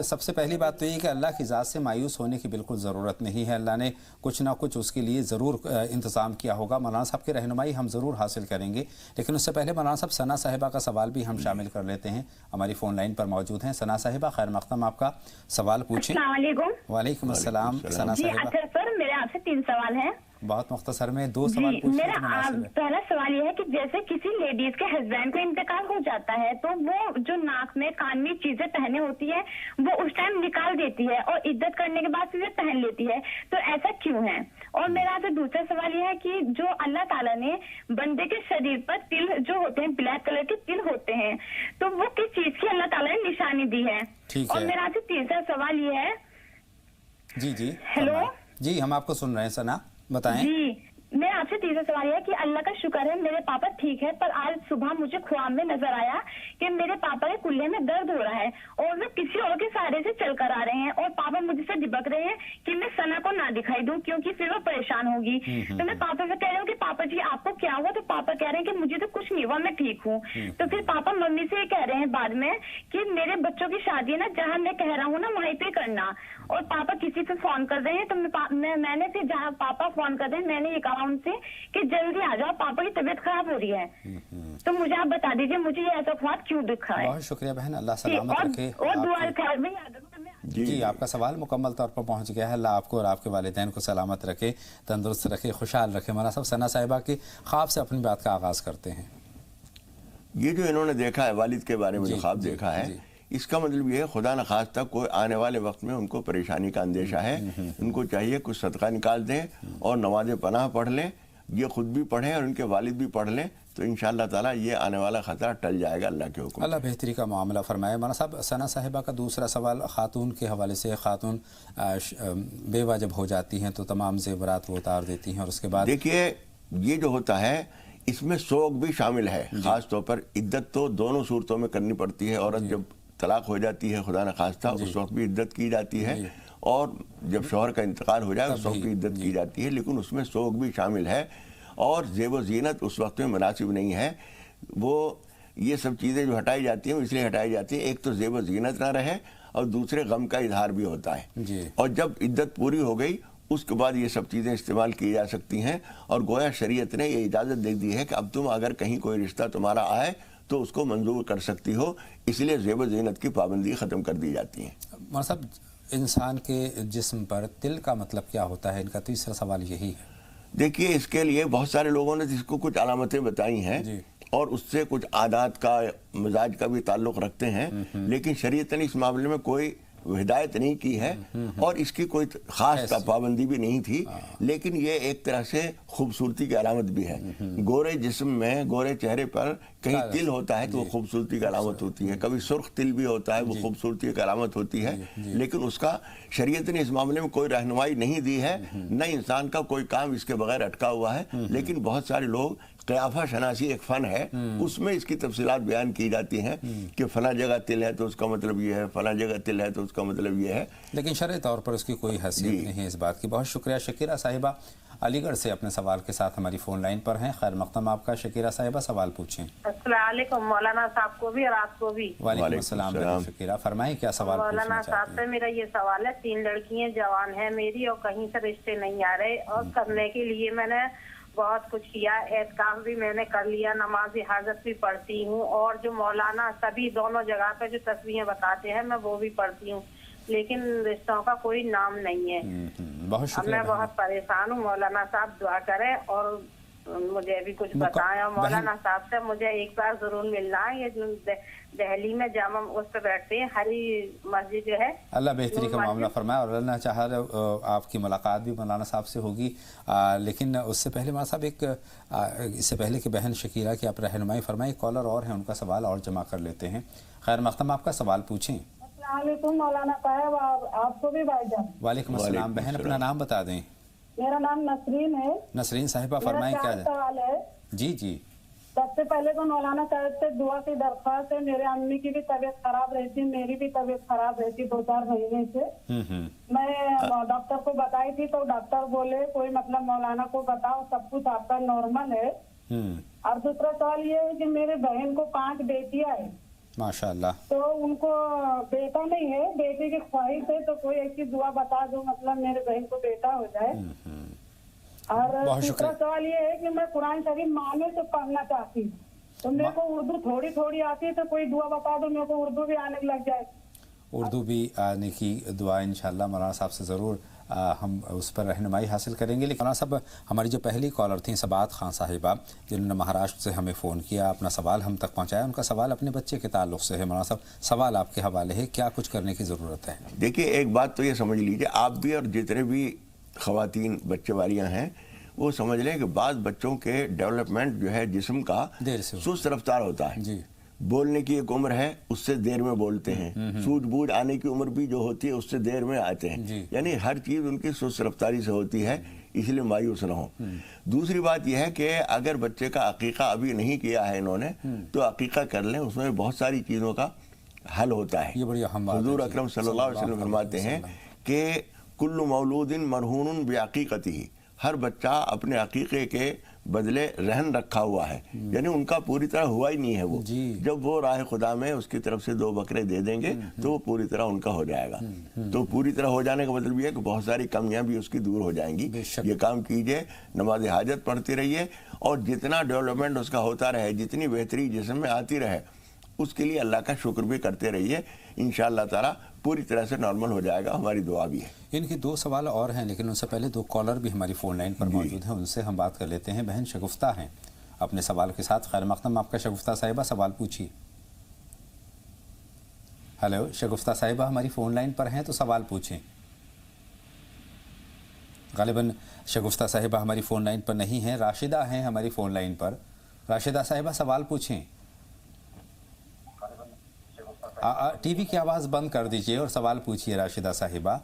سب سے پہلی بات تو یہ کہ اللہ کی ذات سے مایوس ہونے کی بالکل ضرورت نہیں ہے. اللہ نے کچھ نہ کچھ اس کے لیے ضرور انتظام کیا ہوگا. مولانا صاحب کی رہنمائی ہم ضرور حاصل کریں گے, لیکن اس سے پہلے مولانا صاحب ثنا صاحبہ کا سوال بھی ہم شامل کر لیتے ہیں. ہماری فون لائن پر موجود ہیں ثنا صاحبہ. خیر مقدم, آپ کا سوال پوچھیں. السلام علیکم. وعلیکم السلام ثنا صاحبہ. اچھا سر, میرے آپ سے 3 سوال ہیں. بہت مختصر میں 2 سوال پوچھیں. میرا پہلا سوال یہ ہے کہ جیسے کسی لیڈیز کے ہسبینڈ کو انتقال ہو جاتا ہے تو وہ جو ناک میں کان میں چیزیں پہنے ہوتی ہے وہ اس ٹائم نکال دیتی ہے اور عدت کرنے کے بعد پھر پہن لیتی ہے, تو ایسا کیوں ہے؟ اور میرا تو دوسرا سوال یہ ہے کہ جو اللہ تعالیٰ نے بندے کے شریر پر تل جو ہوتے ہیں, بلیک کلر کے تل ہوتے ہیں, تو وہ کس چیز کی اللہ تعالیٰ نے نشانی دی ہے؟ اور میرا تو تیسرا سوال یہ ہے. جی ہیلو جی, ہم آپ کو سن رہے ہیں ثنا, بتائیں. جی میرا آپ سے تیسرا سوال ہے کہ اللہ کا شکر ہے میرے پاپا ٹھیک ہے, پر آج صبح مجھے خواب میں نظر آیا کہ میرے پاپا کے کلے میں درد ہو رہا ہے اور وہ کسی اور کے سہارے سے چل کر آ رہے ہیں, اور پاپا مجھ سے ڈبک رہے ہیں کہ میں ثنا کو نہ دکھائی دوں کیونکہ پھر وہ پریشان ہوگی. تو میں پاپا سے کہہ رہی ہوں کہ پاپا جی آپ کو کیا ہوا؟ تو پاپا کہہ رہے ہیں کہ مجھے تو کچھ نہیں ہوا, میں ٹھیک ہوں. تو پھر پاپا ممی سے یہ کہہ رہے ہیں بعد میں کہ میرے بچوں کی شادی ہے نا, جہاں میں کہہ رہا ہوں نا وہیں پہ کرنا. اور پاپا کسی سے فون کر رہے ہیں, تو میں نے پھر جہاں پاپا فون کر رہے ہیں میں نے یہ کہا ان سے کہ جلدی آ جاؤ, پاپا کی طبیعت خراب ہو رہی ہے. تو مجھے آپ بتا دیجیے مجھے یہ ایسا خواب کیوں دکھا ہے؟ بہت شکریہ بہن, اللہ سلامت رکھے. اور دعا خیر میں یاد رکھو. جی آپ کا سوال مکمل طور پر پہنچ گیا ہے. اللہ آپ کو اور آپ کے والدین کو سلامت رکھے, تندرست رکھے, خوشحال رکھے. مولانا صاحب ثنا صاحبہ کے خواب سے اپنی بات کا آغاز کرتے ہیں. یہ جو انہوں نے دیکھا ہے والد کے بارے میں جو خواب دیکھا ہے, اس کا مطلب یہ ہے خدا نخواستہ کوئی آنے والے وقت میں ان کو پریشانی کا اندیشہ ہے. ان کو چاہیے کچھ صدقہ نکال دیں اور نماز پناہ پڑھ لیں, یہ خود بھی پڑھیں اور ان کے والد بھی پڑھ لیں, تو انشاءاللہ تعالیٰ یہ آنے والا خطرہ ٹل جائے گا اللہ کے حکم. اللہ بہتری کا معاملہ فرمائے. مولانا صاحب ثنا صاحبہ کا دوسرا سوال خاتون کے حوالے سے. خاتون بیوہ جب ہو جاتی ہیں تو تمام زیورات وہ اتار دیتی ہیں, اور اس کے بعد دیکھیے یہ جو ہوتا ہے اس میں سوگ بھی شامل ہے. خاص طور پر عدت تو دونوں صورتوں میں کرنی پڑتی ہے. عورت جب طلاق ہو جاتی ہے خدا نخواستہ اس وقت بھی عدت کی جاتی ہے, اور جب شوہر کا انتقال ہو جائے اس وقت بھی عدت کی جاتی ہے, لیکن اس میں سوگ بھی شامل ہے. اور زیب و زینت اس وقت میں مناسب نہیں ہے. وہ یہ سب چیزیں جو ہٹائی جاتی ہیں اس لیے ہٹائی جاتی ہیں, ایک تو زیب و زینت نہ رہے اور دوسرے غم کا اظہار بھی ہوتا ہے. اور جب عدت پوری ہو گئی اس کے بعد یہ سب چیزیں استعمال کی جا سکتی ہیں. اور گویا شریعت نے یہ اجازت دے دی ہے کہ اب تم اگر کہیں کوئی رشتہ تمہارا آئے تو اس کو منظور کر سکتی ہو, اس لیے زیب و زینت کی پابندی ختم کر دی جاتی ہے. مولانا صاحب انسان کے جسم پر تل کا مطلب کیا ہوتا ہے؟ ان کا تیسرا سوال یہی ہے. دیکھیے اس کے لیے بہت سارے لوگوں نے اس کو کچھ علامتیں بتائی ہیں اور اس سے کچھ عادات کا مزاج کا بھی تعلق رکھتے ہیں, لیکن شریعت نے اس معاملے میں کوئی ہدایت نہیں کی ہے اور اس کی کوئی خاص پابندی بھی نہیں تھی. لیکن یہ ایک طرح سے خوبصورتی کی علامت بھی ہے. گورے جسم میں گورے چہرے پر کہیں تل ہوتا ہے تو وہ خوبصورتی کی علامت ہوتی ہے, کبھی سرخ تل بھی ہوتا ہے وہ خوبصورتی کی علامت ہوتی ہے. لیکن اس کا شریعت نے اس معاملے میں کوئی رہنمائی نہیں دی ہے, نہ انسان کا کوئی کام اس کے بغیر اٹکا ہوا ہے. لیکن بہت سارے لوگ قیافہ شناسی ایک فن ہے, اس میں اس کی تفصیلات بیان کی جاتی ہیں کہ فلاں جگہ تل ہے تو اس کا مطلب یہ ہے, فلاں جگہ تل ہے تو اس کا مطلب یہ ہے, لیکن شرعی طور پر اس کی کوئی حیثیت نہیں ہے اس بات کی. بہت شکریہ. شکیرہ صاحبہ علی گڑھ سے اپنے سوال کے ساتھ ہماری فون لائن پر ہیں. خیر مقدم آپ کا. شکیرہ صاحبہ سوال پوچھیں. السلام علیکم مولانا صاحب کو بھی اور آپ کو بھی. وعلیکم السلام. شکیرہ فرمائیں کیا سوال پوچھنا چاہتے ہیں؟ مولانا صاحب سے میرا یہ سوال ہے, 3 لڑکیاں جوان ہیں میری اور کہیں سے رشتے نہیں آ رہے, اور کرنے کے لیے میں نے بہت کچھ کیا, اعتکاف بھی میں نے کر لیا, نماز حاجت بھی پڑھتی ہوں, اور جو مولانا سبھی دونوں جگہ پہ جو تصویریں بتاتے ہیں میں وہ بھی پڑھتی ہوں, لیکن رشتوں کا کوئی نام نہیں ہے. بہت شکریہ. میں بہت پریشان ہوں, مولانا صاحب دعا کریں اور मुझे भी कुछ बताएं। और मौलाना साहब से मुझे एक बार जरूर मिलना है, ये दिल्ली में जामा उस पर बैठते हैं, हरी मस्जिद जो है। अल्लाह बेहतरी का मामला फरमाए और अल्लाह चाहा आपकी मुलाकात भी मौलाना साहब से होगी। लेकिन उससे पहले मौलाना साहब इससे पहले कि बहन शकीरा की आप रहनुमाई फरमाएं, कॉलर और हैं, उनका सवाल और जमा कर लेते हैं। खैर मख्तम, आपका सवाल पूछें। अस्सलामुअलैकुम मौलाना साहब, आपको भी भाईजान। वालेकुम अस्सलाम। बहन अपना नाम बता दें। मेरा नाम नसरीन है। नसरीन साहिबा फरमाएं क्या सवाल है। जी जी। सबसे पहले तो मौलाना साहब से दुआ की दरख्वास्त है। मेरे अम्मी की भी तबीयत खराब रहती, मेरी भी तबीयत खराब रहती 2-4 महीने से। मैं डॉक्टर को बताई थी तो डॉक्टर बोले कोई मतलब मौलाना को बताओ, सब कुछ आपका नॉर्मल है। और दूसरा सवाल ये है कि मेरे बहन को 5 बेटियां है माशाअल्लाह, तो उनको बेटा नहीं है, बेटे की ख्वाहिश है, तो कोई ऐसी दुआ बता दो मतलब मेरे बहन को बेटा हो जाए। और तीसरा सवाल ये है कि मैं कुरान शरीफ माने से पढ़ना चाहती हूँ, तो मेरे को उर्दू थोड़ी थोड़ी आती है, तो कोई दुआ बता दो मेरे को उर्दू भी आने लग जाए। उर्दू भी आने की दुआ इंशाअल्लाह मौलाना साहब से ज़रूर हम उस पर रहनुमाई हासिल करेंगे। लेकिन मौलाना साहब, हमारी जो पहली कॉलर थी सबात खान साहिबा, जिन्होंने महाराष्ट्र से हमें फ़ोन किया, अपना सवाल हम तक पहुंचाया, उनका सवाल अपने बच्चे के ताल्लुक़ से है। मौलाना साहब, सवाल आपके हवाले है, क्या कुछ करने की ज़रूरत है? देखिए, एक बात तो ये समझ लीजिए, आप भी और जितने भी ख़वातीन बच्चे वालियाँ हैं वो समझ लें कि बाद बच्चों के डेवलपमेंट जो है जिस्म का देर से सुस्त रफ्तार होता है जी। बोलने की एक उम्र है, उससे देर में बोलते हैं। सूझबूझ आने की उम्र भी जो होती है उससे देर में आते हैं। यानी हर चीज़ उनकी सुस्त रफ्तारी से होती है, इसलिए मायूस ना हो। दूसरी बात यह है कि अगर बच्चे का अकीका अभी नहीं किया है इन्होंने, तो अकीका कर लें, उसमें बहुत सारी चीज़ों का हल होता है। ये बड़ी अहम बात है। हुजूर अकरम सल्लल्लाहु अलैहि वसल्लम फरमाते हैं कि कुल्लु मौलूदिन मरहूनुन बिअक़ीक़तिही, हर बच्चा अपने अकीक़े के बदले रहन रखा हुआ है, यानी उनका पूरी तरह हुआ ही नहीं है वो। जब वो राह खुदा में उसकी तरफ से 2 बकरे दे देंगे तो वो पूरी तरह उनका हो जाएगा। तो पूरी तरह हो जाने का मतलब ये है कि बहुत सारी कमियां भी उसकी दूर हो जाएंगी। ये काम कीजिए, नमाज हाजत पढ़ती रहिए, और जितना डेवलपमेंट उसका होता रहे, जितनी बेहतरी जिस्म में आती रहे, उसके लिए अल्लाह का शुक्र भी करते रहिए। इंशाअल्लाह ताला पूरी तरह से नॉर्मल हो जाएगा, हमारी दुआ भी है। इनकी 2 सवाल और हैं, लेकिन उनसे पहले 2 कॉलर भी हमारी फ़ोन लाइन पर मौजूद हैं, उनसे हम बात कर लेते हैं। बहन शगुफ्ता हैं अपने सवाल के साथ। खैर मक़दम आपका शगुफ्ता साहिबा, सवाल पूछिए। हेलो शगुफ्ता साहिबा, हमारी फ़ोन लाइन पर हैं तो सवाल पूछें। ग़ालिबन शगुफ्ता साहिबा हमारी फ़ोन लाइन पर नहीं हैं। राशिदा हैं हमारी फ़ोन लाइन पर। राशिदा साहिबा, सवाल पूछें। टीवी की आवाज़ बंद कर दीजिए और सवाल पूछिए राशिदा साहिबा।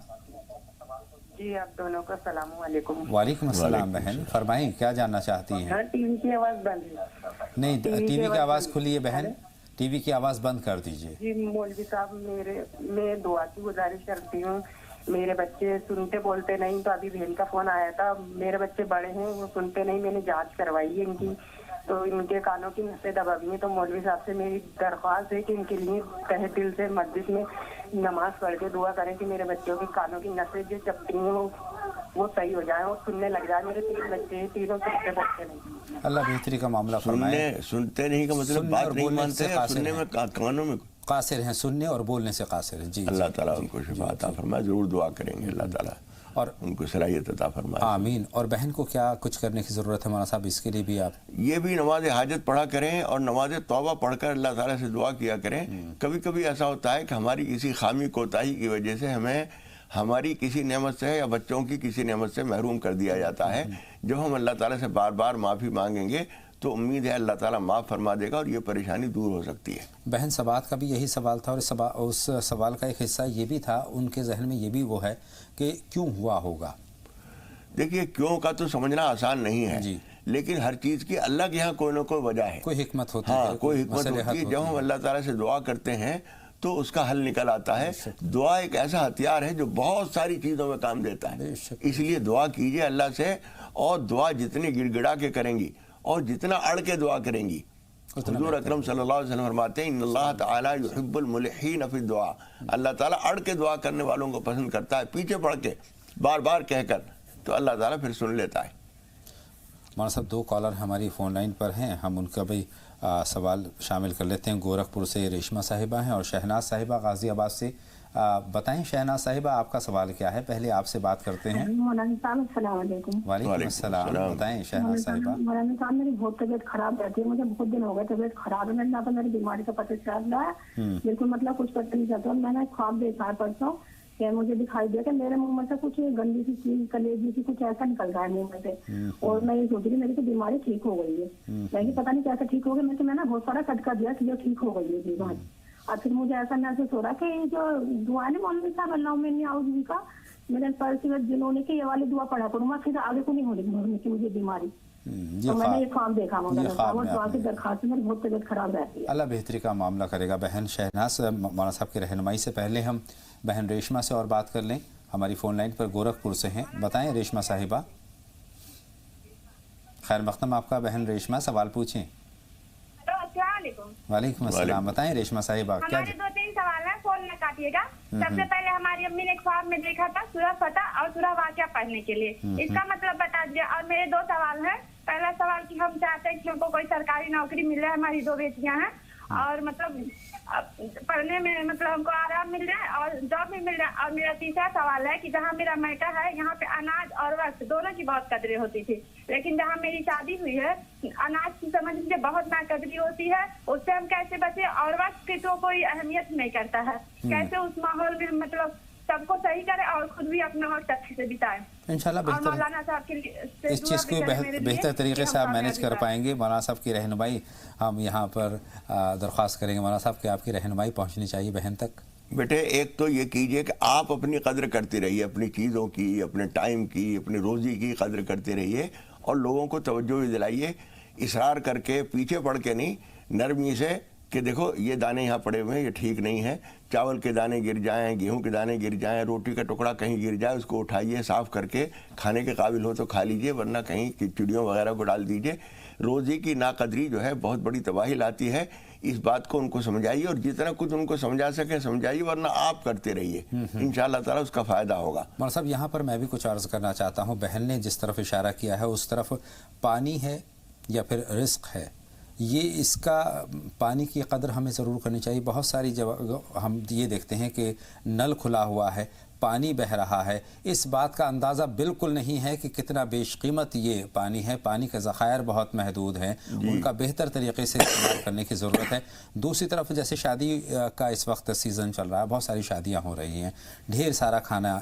जी, आप दोनों को सलाम वालेकुम। वालेकुम अस्सलाम। बहन फरमाएं, क्या जानना चाहती हैं? टीवी की आवाज़ बंद है। नहीं, टीवी की आवाज़ खुली है बहन, टीवी की आवाज़ बंद कर दीजिए। जी मौलवी साहब, मैं दुआ की गुजारिश करती हूँ। मेरे बच्चे सुनते बोलते नहीं, तो अभी बहन का फोन आया था, मेरे बच्चे बड़े हैं, वो सुनते नहीं, मैंने जांच करवाई है इनकी, तो इनके कानों की नसें दबा हुई हैं। तो मौलवी साहब से मेरी दरख्वास्त है कि इनके लिए तहे दिल से मस्जिद में नमाज पढ़ के दुआ करें कि मेरे बच्चों की कानों की नसें जो चपटी हैं वो सही हो जाए और सुनने लग जाए। मेरे 3 बच्चे हैं, तीनों सुनते बोलते नहीं। अल्लाह बेहतरी का मामला फरमाए। सुनते नहीं का मतलब बात नहीं मानते, सुनने में कानों में कासिर हैं, सुनने और बोलने से कासिर हैं। जी, अल्लाह ताला उनको शिफा अता फरमाए, जरूर दुआ करेंगे अल्लाह ताला और उनको सलाहियत अता फरमाए। आमीन। और बहन को क्या कुछ करने की ज़रूरत है मौलाना साहब, इसके लिए भी आप? ये भी नमाज हाजत पढ़ा करें और नमाज तौबा पढ़कर अल्लाह ताला से दुआ किया करें। कभी कभी ऐसा होता है कि हमारी किसी खामी कोताही की वजह से हमें हमारी किसी नेमत से या बच्चों की किसी नेमत से महरूम कर दिया जाता है। जब हम अल्लाह ताला से बार बार माफ़ी मांगेंगे तो उम्मीद है अल्लाह ताला माफ़ फरमा देगा और ये परेशानी दूर हो सकती है। बहन सबात का भी यही सवाल था, और उस सवाल का एक हिस्सा ये भी था, उनके जहन में ये भी वो है कि क्यों हुआ होगा। देखिए, क्यों का तो समझना आसान नहीं है जी, लेकिन हर चीज़ की अल्लाह के यहाँ कोई ना कोई वजह है, कोई हिकमत होती है। हाँ, कोई हिकमत होती है। जब हम अल्लाह ताला से दुआ करते हैं तो उसका हल निकल आता है। दुआ एक ऐसा हथियार है जो बहुत सारी चीज़ों में काम देता है। इसलिए दुआ कीजिए अल्लाह से, और दुआ जितनी गिड़गिड़ा के करेंगी और जितना अड़ के दुआ करेंगी, हुजूर अकरम सल्लल्लाहु अलैहि वसल्लम फरमाते हैं इन्नल्लाह तआला युहिब्बुल मुलहीन फी दुआ, अल्लाह ताला अड़ के दुआ करने वालों को पसंद करता है, पीछे पड़ के बार बार कहकर, तो अल्लाह ताला फिर सुन लेता है। मौलाना साहब, 2 कॉलर हमारी फ़ोन लाइन पर हैं, हम उनका भी सवाल शामिल कर लेते हैं। गोरखपुर से रेशमा साहिबा हैं और शहनाज साहिबा गाज़ियाबाद से। बताएं शहनाज साहिबा, आपका सवाल क्या है? पहले आपसे बात करते हैं। वालेकुम अस्सलाम। बताएं शहनाज साहिबा। मौलाना साहब, मेरी बहुत तबीयत खराब रहती है, मुझे बहुत दिन हो गए तबीयत खराब है। मैंने तो मेरी बीमारी का पता चल रहा है, बिल्कुल मतलब कुछ पता नहीं चलता। मैंने ख्वाब देखा है परसों कि मुझे दिखाई दिया कि मेरे मुंह में से कुछ गंदी सी चीज, कलेजी की कुछ ऐसा निकल रहा है मुंह में से, और मैं ये सोच रही मेरी तो बीमारी ठीक हो गई है, लेकिन पता नहीं कैसे ठीक हो गई। मैंने बहुत सारा कटका दिया कि जो ठीक हो गई है बीमारी, और फिर मुझे ऐसा महसूस हो रहा है कि जो दुआ ने मौलवी साहब अल्लाह में आउज़ का मेरे पर जिन्होंने कि ये वाली दुआ पढ़ा करूँगा, फिर आगे को नहीं होने की मुझे बीमारी। तो मैंने ये ख्वाब देखा मौलाना साहब, और दुआ की दरखास्त मेरी बहुत तबीयत खराब रहती है। अल्लाह बेहतरी का मामला करेगा। बहन शहनाज, मौलाना साहब की रहनुमाई से पहले हम बहन रेशमा से और बात कर लें। हमारी फ़ोन लाइन पर गोरखपुर से हैं। बताएं रेशमा साहिबा। खैर मक़दम आपका बहन रेशमा, सवाल पूछें। वालेकुम अस्सलाम। बताएं रेशमा साहिबा, क्या हमारे 2-3 सवाल हैं, फोन न काटिएगा। सबसे पहले हमारी अम्मी ने ख्वाब में देखा था सूरह फतह और सूरह वाक़िया पढ़ने के लिए, इसका मतलब बता दीजिए। और मेरे 2 सवाल हैं। पहला सवाल कि हम चाहते हैं कि हमको कोई सरकारी नौकरी मिल जाए, हमारी 2 बेटियां हैं, और मतलब पढ़ने में मतलब हमको आराम मिल जाए और जॉब भी मिल जाए। और मेरा तीसरा सवाल है कि जहाँ मेरा मैटर है, यहाँ पे अनाज और वक्त दोनों की बहुत कदरें होती थी, लेकिन जहाँ मेरी शादी हुई है, अनाज की समझ लीजिए बहुत नाकदरी होती है, उससे हम कैसे बचे? और वक्त की तो कोई अहमियत नहीं करता है, कैसे उस माहौल में मतलब सबको सही करे और खुद भी अपना वक्त अच्छे से बिताए। इंशाल्लाह बेहतर इस चीज़ को बेहतर तरीके से आप मैनेज कर पाएंगे। मौलाना साहब की रहनुमाई हम यहाँ पर दरख्वास्त करेंगे। मौलाना साहब की आपकी रहनुमाई पहुँचनी चाहिए बहन तक। बेटे, एक तो ये कीजिए कि आप अपनी कद्र करते रहिए, अपनी चीज़ों की, अपने टाइम की, अपनी रोज़ी की कद्र करते रहिए, और लोगों को तवज्जो भी दिलाइए। इसरार करके पीछे पड़ के नहीं, नरमी से कि देखो ये दाने यहाँ पड़े हुए हैं, ये ठीक नहीं है। चावल के दाने गिर जाएं, गेहूं के दाने गिर जाएं, रोटी का टुकड़ा कहीं गिर जाए, उसको उठाइए, साफ़ करके खाने के काबिल हो तो खा लीजिए, वरना कहीं चिड़ियों वगैरह को डाल दीजिए। रोज़ी की नाकदरी जो है बहुत बड़ी तबाही लाती है। इस बात को उनको समझाइए, और जितना कुछ उनको समझा सके समझाइए, वरना आप करते रहिए, इंशाअल्लाह ताला उसका फ़ायदा होगा। मौलाना साहब, यहाँ पर मैं भी कुछ अर्ज़ करना चाहता हूँ। बहन ने जिस तरफ इशारा किया है उस तरफ पानी है या फिर रिस्क है, ये इसका पानी की कदर हमें ज़रूर करनी चाहिए। बहुत सारी जगह हम ये देखते हैं कि नल खुला हुआ है, पानी बह रहा है, इस बात का अंदाज़ा बिल्कुल नहीं है कि कितना बेशकीमत ये पानी है। पानी के ज़खायर बहुत महदूद हैं, उनका बेहतर तरीके से इस्तेमाल करने की ज़रूरत है। दूसरी तरफ जैसे शादी का इस वक्त सीज़न चल रहा है, बहुत सारी शादियां हो रही हैं, ढेर सारा खाना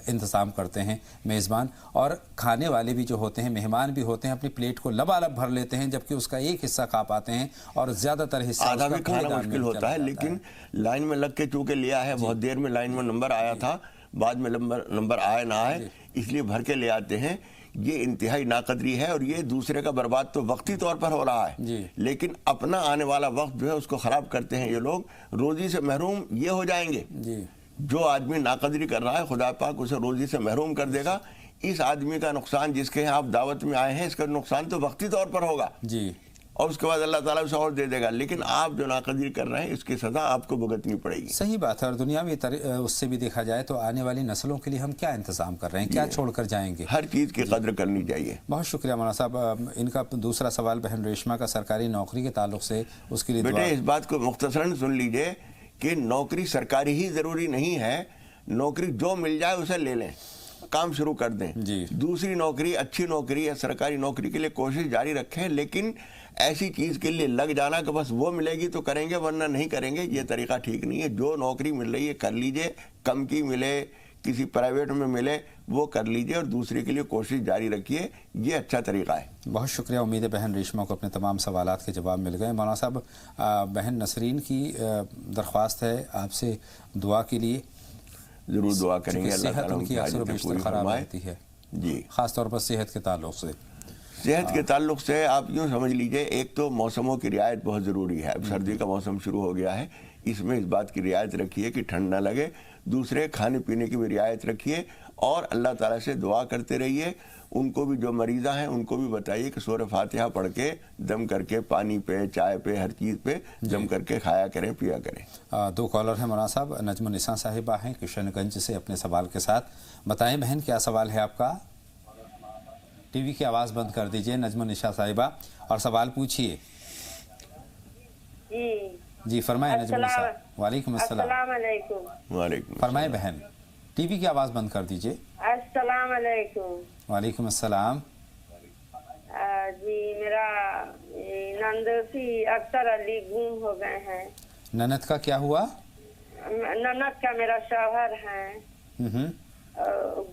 इंतज़ाम करते हैं मेज़बान, और खाने वाले भी जो होते हैं, मेहमान भी होते हैं, अपनी प्लेट को लबालब भर लेते हैं, जबकि उसका एक हिस्सा खा पाते हैं और ज़्यादातर हिस्सा आधा भी खाना मुश्किल होता है। लेकिन लाइन में लग के चूँकि लिया है, बहुत देर में लाइन में नंबर आया था, बाद में नंबर आए ना आए, इसलिए भर के ले आते हैं। ये इंतहाई नाकदरी है, और ये दूसरे का बर्बाद तो वक्ती तौर पर हो रहा है, लेकिन अपना आने वाला वक्त जो है उसको ख़राब करते हैं ये लोग। रोज़ी से महरूम ये हो जाएंगे। जो आदमी नाकदरी कर रहा है, खुदा पाक उसे रोज़ी से महरूम कर देगा। इस आदमी का नुकसान, जिसके यहाँ आप दावत में आए हैं, इसका नुकसान तो वक्ती तौर पर होगा जी, और उसके बाद अल्लाह ताला उसे और दे देगा। लेकिन आप जो नाकदरी कर रहे हैं, इसकी सज़ा आपको भुगतनी पड़ेगी। सही बात है। और दुनियावी उससे भी देखा जाए तो आने वाली नस्लों के लिए हम क्या इंतज़ाम कर रहे हैं, क्या छोड़ कर जाएंगे? हर चीज़ की कद्र करनी चाहिए। बहुत शुक्रिया मौलाना साहब। इनका दूसरा सवाल बहन रेशमा का सरकारी नौकरी के ताल्लुक से, उसके लिए बेटे इस बात को मुख्तसरन सुन लीजिए कि नौकरी सरकारी ही ज़रूरी नहीं है। नौकरी जो मिल जाए उसे ले लें, काम शुरू कर दें जी। दूसरी नौकरी, अच्छी नौकरी या सरकारी नौकरी के लिए कोशिश जारी रखें, लेकिन ऐसी चीज़ के लिए लग जाना कि बस वो मिलेगी तो करेंगे वरना नहीं करेंगे, ये तरीका ठीक नहीं है। जो नौकरी मिल रही है कर लीजिए, कम की मिले, किसी प्राइवेट में मिले, वो कर लीजिए, और दूसरे के लिए कोशिश जारी रखिए, ये अच्छा तरीका है। बहुत शुक्रिया। उम्मीद है बहन रेशमा को अपने तमाम सवालात के जवाब मिल गए। मौलाना साहब, बहन नसरीन की दरख्वास्त है आपसे दुआ के लिए। ज़रूर दुआ करेंगे, अल्लाह ताला उनकी अक्सर बेशतर खराब रहती है जी, ख़ास तौर पर सेहत के ताल्लुक से। सेहत के ताल्लुक से आप यूँ समझ लीजिए, एक तो मौसमों की रियायत बहुत ज़रूरी है। अब सर्दी का मौसम शुरू हो गया है, इसमें इस बात की रियायत रखिए कि ठंड ना लगे। दूसरे खाने पीने की भी रियायत रखिए, और अल्लाह ताला से दुआ करते रहिए। उनको भी, जो मरीज़ा हैं उनको भी बताइए कि सूरह फातिहा पढ़ के दम करके पानी पे, चाय पे, हर चीज़ पे दम करके खाया करें, पिया करें। 2 कॉलर हैं मौलाना साहब। नजमुन्निसा साहिबा हैं किशनगंज से अपने सवाल के साथ। बताएं बहन, क्या सवाल है आपका? टीवी की आवाज़ बंद कर दीजिए नजमुन्निसा साहिबा, और सवाल पूछिए। जी फरमाए नजमुनिसा। वालेकुम अस्सलाम। वालेकुम फरमाए बहन, टीवी की आवाज़ बंद कर दीजिए। अस्सलाम वालेकुम। वालेकुम अस्सलाम। जी मेरा नंदोसी अख्तर अली गुम हो गए हैं। ननद का क्या हुआ? ननद का मेरा शौहर है,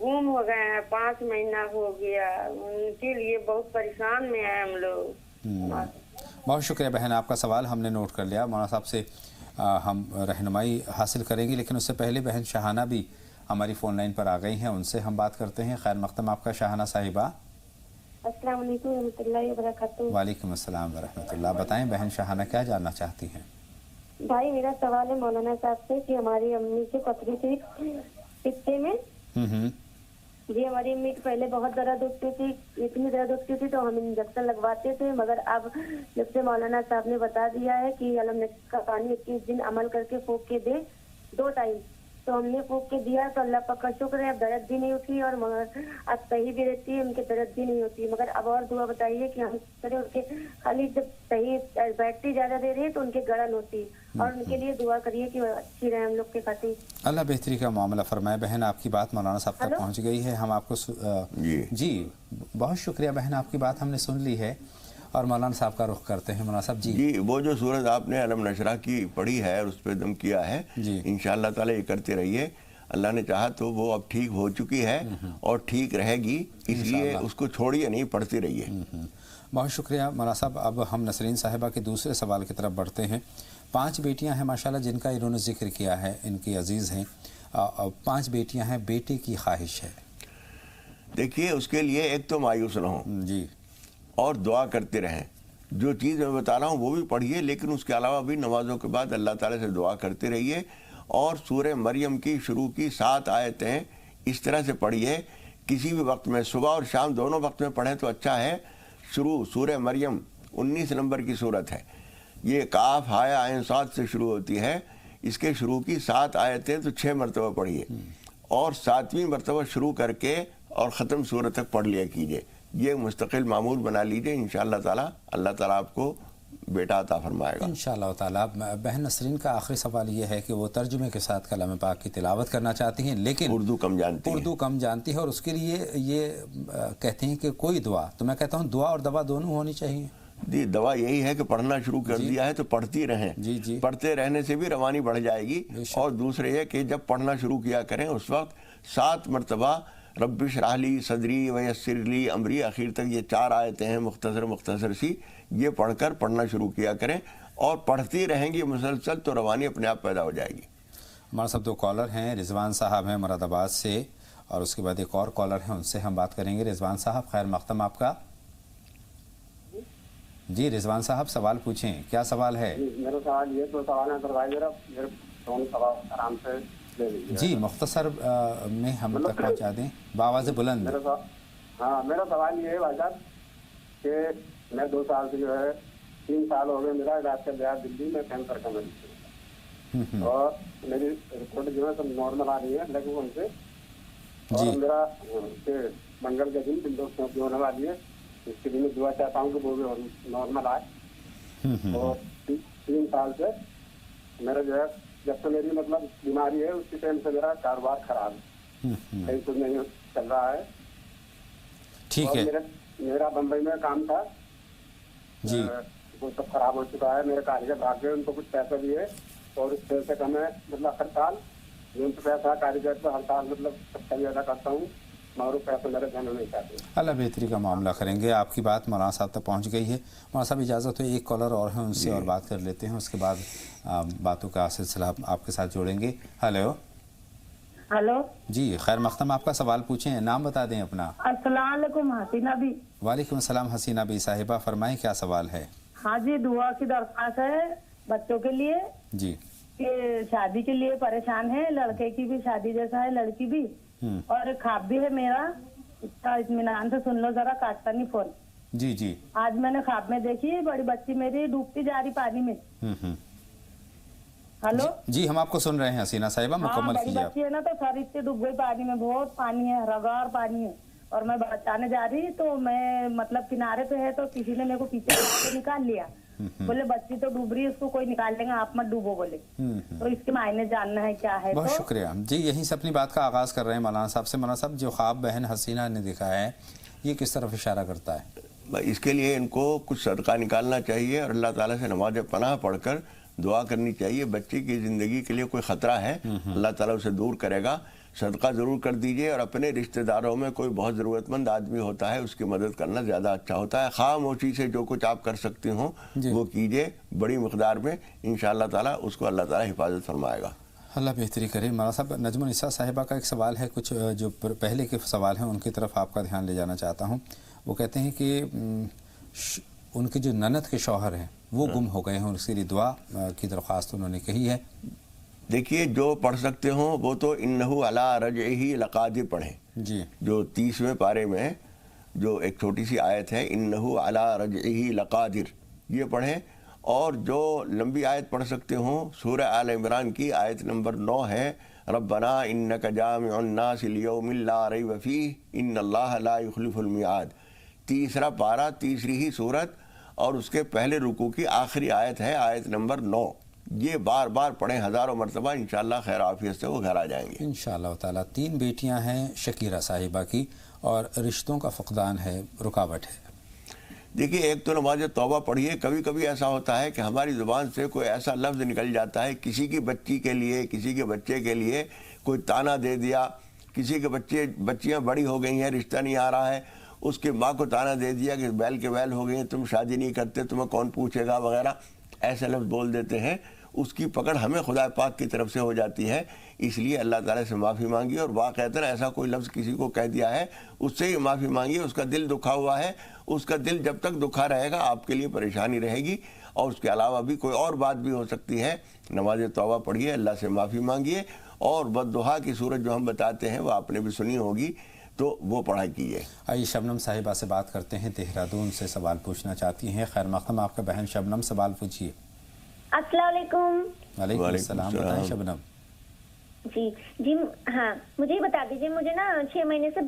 गुम हो गए हैं, 5 महीना हो गया। उनके लिए बहुत परेशान में है हम लोग। बहुत शुक्रिया बहन, आपका सवाल हमने नोट कर लिया। मौलाना साहब से हम रहनुमाई हासिल करेंगे, लेकिन उससे पहले बहन शाहाना भी हमारी फ़ोन लाइन पर आ गई हैं, उनसे हम बात करते हैं। खैर मक़दम आपका शाहाना साहिबा। अस्सलाम वालेकुम रहमतुल्लाहि व बरकातहू। वालेकुम अस्सलाम व रहमतुल्लाह। बताएं बहन शाहाना क्या जानना चाहती हैं? भाई मेरा सवाल है मौलाना साहब से कि हमारी अम्मी के पथरी थी पित्ते में। जी हमारी अम्मी की पहले बहुत दर्द उठती थी, इतनी दर्द उठती थी तो हम इंजेक्शन लगवाते थे, मगर अब जब से मौलाना साहब ने बता दिया है कि अलम का पानी 21 दिन अमल करके फूंक के दे 2 टाइम, तो हमने फूंक के दिया तो अल्लाह पाक का शुक्र है अब दर्द भी नहीं उठी और मगर अब सही भी रहती है, उनके दर्द भी नहीं होती। मगर अब और दुआ बताइए कि हम करें, उनके खाली जब सही बैटरी ज्यादा दे रही है तो उनके गड़न होती है और उनके लिए दुआ करिए कि अच्छी रहे हम लोग के खातिर। अल्लाह बेहतरी का मामला फरमाए। बहन आपकी बात मौलाना साहब तक पहुँच गई है, हम आपको जी बहुत शुक्रिया बहन, आपकी बात हमने सुन ली है और मौलाना साहब का रुख करते हैं। मौलाना साहब जी वो जो सूरत आपने अलम नशरा की पढ़ी है और उस पर दम किया है, इंशाअल्लाह ताला ये करते रहिए। अल्लाह ने चाहा तो वो अब ठीक हो चुकी है और ठीक रहेगी, इसलिए उसको छोड़िए नहीं, पढ़ते रहिए। बहुत शुक्रिया मौलाना साहब। अब हम नसरीन साहिबा के दूसरे सवाल की तरफ बढ़ते हैं। 5 बेटियां हैं माशाल्लाह जिनका इन्होंने जिक्र किया है, इनकी अजीज़ हैं, 5 बेटियां हैं, बेटे की ख्वाहिश है। देखिए उसके लिए एक तो मायूस ना हो जी और दुआ करते रहें। जो चीज़ मैं बता रहा हूँ वो भी पढ़िए, लेकिन उसके अलावा भी नमाजों के बाद अल्लाह ताला से दुआ करते रहिए और सूरह मरियम की शुरू की 7 आयतें इस तरह से पढ़िए, किसी भी वक्त में, सुबह और शाम दोनों वक्त में पढ़ें तो अच्छा है। शुरू सूरह मरियम 19 नंबर की सूरत है, ये काफ हाया आइन साद से शुरू होती है। इसके शुरू की 7 आयतें तो 6 मरतबा पढ़िए और 7वीं मरतबा शुरू करके और ख़त्म सूरत तक पढ़ लिया कीजिए। ये मुस्तकिल मामूल बना लीजिए, इंशाअल्लाह ताला अल्लाह ताला आपको बेटा अता फरमाएगा इंशाअल्लाह ताला। बहन नसरीन का आखिरी सवाल ये है कि वो तर्जुमे के साथ कलाम पाक की तिलावत करना चाहती हैं, लेकिन उर्दू कम जानती है और उसके लिए ये कहती हैं कि कोई दुआ, तो मैं कहता हूँ दुआ और दवा दोनों होनी चाहिए। जी दवा यही है कि पढ़ना शुरू कर दिया है तो पढ़ती रहें। जी पढ़ते रहने से भी रवानी बढ़ जाएगी। और दूसरे ये कि जब पढ़ना शुरू किया करें उस वक्त 7 मरतबा रब्बि इश्रह ली सदरी व यस्सिर ली अमरी, आखिर तक ये 4 आयतें हैं मुख्तसर सी, ये पढ़कर पढ़ना शुरू किया करें और पढ़ती रहेंगी मुसलसल तो रवानी अपने आप पैदा हो जाएगी। हमारे साथ 2 कॉलर हैं, रिजवान साहब हैं मुरादाबाद से और उसके बाद एक और कॉलर हैं, उनसे हम बात करेंगे। रिजवान साहब खैर मक़दम आपका। जी रिजवान साहब सवाल पूछें, क्या सवाल है? मेरा सवाल ये तो सवाल है भाई, मेरे सवाल आराम से ले लीजिए। जी मुख्तसर में हम तक पहुंचा दें, बावाज़ बुलंद। मेरा सवाल ये है भाई साहब कि मैं 2 साल से जो है 3 साल हो गए मेरा इलाज चल रहा है दिल्ली में, कैंसर का मरीज और मेरी रिपोर्ट जो है सब नॉर्मल आ रही है लेकिन उनसे, और मेरा मंगल के दिन बिल्डोस्कोपी होने वाली है, इसके लिए मैं दुआ चाहता हूँ कि वो भी नॉर्मल आए। और 3 साल से मेरा जो है जब से मेरी मतलब बीमारी है उसी टाइम से मेरा कारोबार खराब है, कहीं कुछ नहीं चल रहा है। ठीक है। मेरा बम्बई में काम था जी, वो सब खराब हो चुका है, मेरे कारीगर भाग गए, उनको कुछ पैसा दिए और उस पैसे का मैं मतलब हर साल जो पैसा कारीगर पर हर साल मतलब सबका अदा करता हूँ, मगर पैसा मेरे देना नहीं चाहते। अल्लाह बेहतरी का मामला करेंगे। आपकी बात मौलाना साहब तक पहुंच गई है। मौलाना साहब इजाज़त हो, एक कॉलर और है, उनसे और बात कर लेते हैं, उसके बाद बातों का सिलसिला आपके साथ जोड़ेंगे। हेलो जी खैर मक़दम आपका सवाल पूछें, नाम बता दें अपना। अस्सलाम वालेकुम हसीना भी। वालेकुम अस्सलाम हसीना भी साहिबा, फरमाएं क्या सवाल है? हाँ जी, दुआ की दरख्वास्त है बच्चों के लिए जी, कि शादी के लिए परेशान है, लड़के की भी शादी जैसा है, लड़की भी, और ख्वाब भी है मेरा, इसका इत्मीनान से सुन लो जरा, काटता नहीं फोन। जी जी। आज मैंने ख्वाब में देखी बड़ी बच्ची मेरी डूबती जा रही पानी में। हेलो जी हम आपको सुन रहे हैं हसीना साहिबा, मुकम्मल कीजिए। बच्ची है ना तो सारी इतनी डूब गई पानी में, बहुत पानी है, रगार पानी है, और मैं बचाने जा रही तो मैं मतलब किनारे पे है तो किसी ने मेरे को पीछे से निकाल लिया बोले बच्ची तो डूब रही है, उसको कोई निकाल लेगा, आप मत डूबो बोले। तो इसके मायने जानना है क्या है। बहुत तो शुक्रिया जी, यहीं से अपनी बात का आगाज़ कर रहे हैं मौलाना साहब से। मौलाना साहब, जो ख्वाब बहन हसीना ने देखा है ये किस तरफ इशारा करता है? इसके लिए इनको कुछ सदका निकालना चाहिए और अल्लाह ताला से नमाज पनाह पढ़कर दुआ करनी चाहिए। बच्चे की ज़िंदगी के लिए कोई ख़तरा है, अल्लाह ताला उसे दूर करेगा। सदका ज़रूर कर दीजिए और अपने रिश्तेदारों में कोई बहुत ज़रूरतमंद आदमी होता है उसकी मदद करना ज़्यादा अच्छा होता है। खामोशी से जो कुछ आप कर सकते हो वो कीजिए, बड़ी मकदार में, इंशाअल्लाह ताला उसको अल्लाह ताला हिफाजत फरमाएगा। अल्लाह बेहतरी करे। मौलाना साहब, नजमुन्निसा साहिबा का एक सवाल है, कुछ जो पहले के सवाल हैं उनकी तरफ आपका ध्यान ले जाना चाहता हूँ। वो कहते हैं कि उनके जो ननद के शौहर हैं वो गुम हो गए हैं, उसके लिए दुआ की दरख्वास्त उन्होंने कही है। देखिए, जो पढ़ सकते हो वो तो इन्नहु अला रजइही लक़ादिर पढ़ें जी, जो 30वें पारे में जो एक छोटी सी आयत है, इन्नहु अला रजइही लक़ादिर, ये पढ़ें। और जो लंबी आयत पढ़ सकते हो, सूरह आल इमरान की आयत नंबर 9 है, रब्बना इन्नका जामिउन नास लियौमिन ला रैब फीह इन्नल्लाह ला युखलिफुल मिआद। तीसरा पारा, तीसरी ही सूरत और उसके पहले रुकू की आखिरी आयत है, आयत नंबर 9। ये बार बार पढ़ें हज़ारों मरतबा, इंशाअल्लाह खैर आफियत से वो घर आ जाएंगे इंशाअल्लाह ताला। 3 बेटियां हैं शकीरा साहिबा की और रिश्तों का फकदान है, रुकावट है। देखिए, एक तो नमाज तौबा पढ़िए। कभी कभी ऐसा होता है कि हमारी ज़ुबान से कोई ऐसा लफ्ज़ निकल जाता है, किसी की बच्ची के लिए, किसी के बच्चे के लिए कोई ताना दे दिया, किसी के बच्चियाँ बड़ी हो गई हैं, रिश्ता नहीं आ रहा है, उसके माँ को ताना दे दिया कि बैल के बैल हो गई हैं, तुम शादी नहीं करते, तुम्हें कौन पूछेगा वगैरह, ऐसे लफ्ज़ बोल देते हैं। उसकी पकड़ हमें खुदा पाक की तरफ से हो जाती है, इसलिए अल्लाह ताला से माफ़ी मांगिए। और वाक़अतन ऐसा कोई लफ्ज़ किसी को कह दिया है, उससे ही माफ़ी मांगिए। उसका दिल दुखा हुआ है, उसका दिल जब तक दुखा रहेगा आपके लिए परेशानी रहेगी। और उसके अलावा भी कोई और बात भी हो सकती है। नमाज तौबा पढ़िए, अल्लाह से माफ़ी मांगिए और बद्दुआ की सूरत जो हम बताते हैं वो आपने भी सुनी होगी, तो वो पढ़ा कीजिए। आइए शबनम साहिबा से बात करते हैं, देहरादून से सवाल पूछना चाहती हैं। खैर मक़दम आपका बहन शबनम, सवाल पूछिए। अस्सलाम वालेकुम। वालेकुम सलाम, बताएं शबनम। जी हाँ, मुझे ये बता दीजिए, मुझे ना 6 महीने से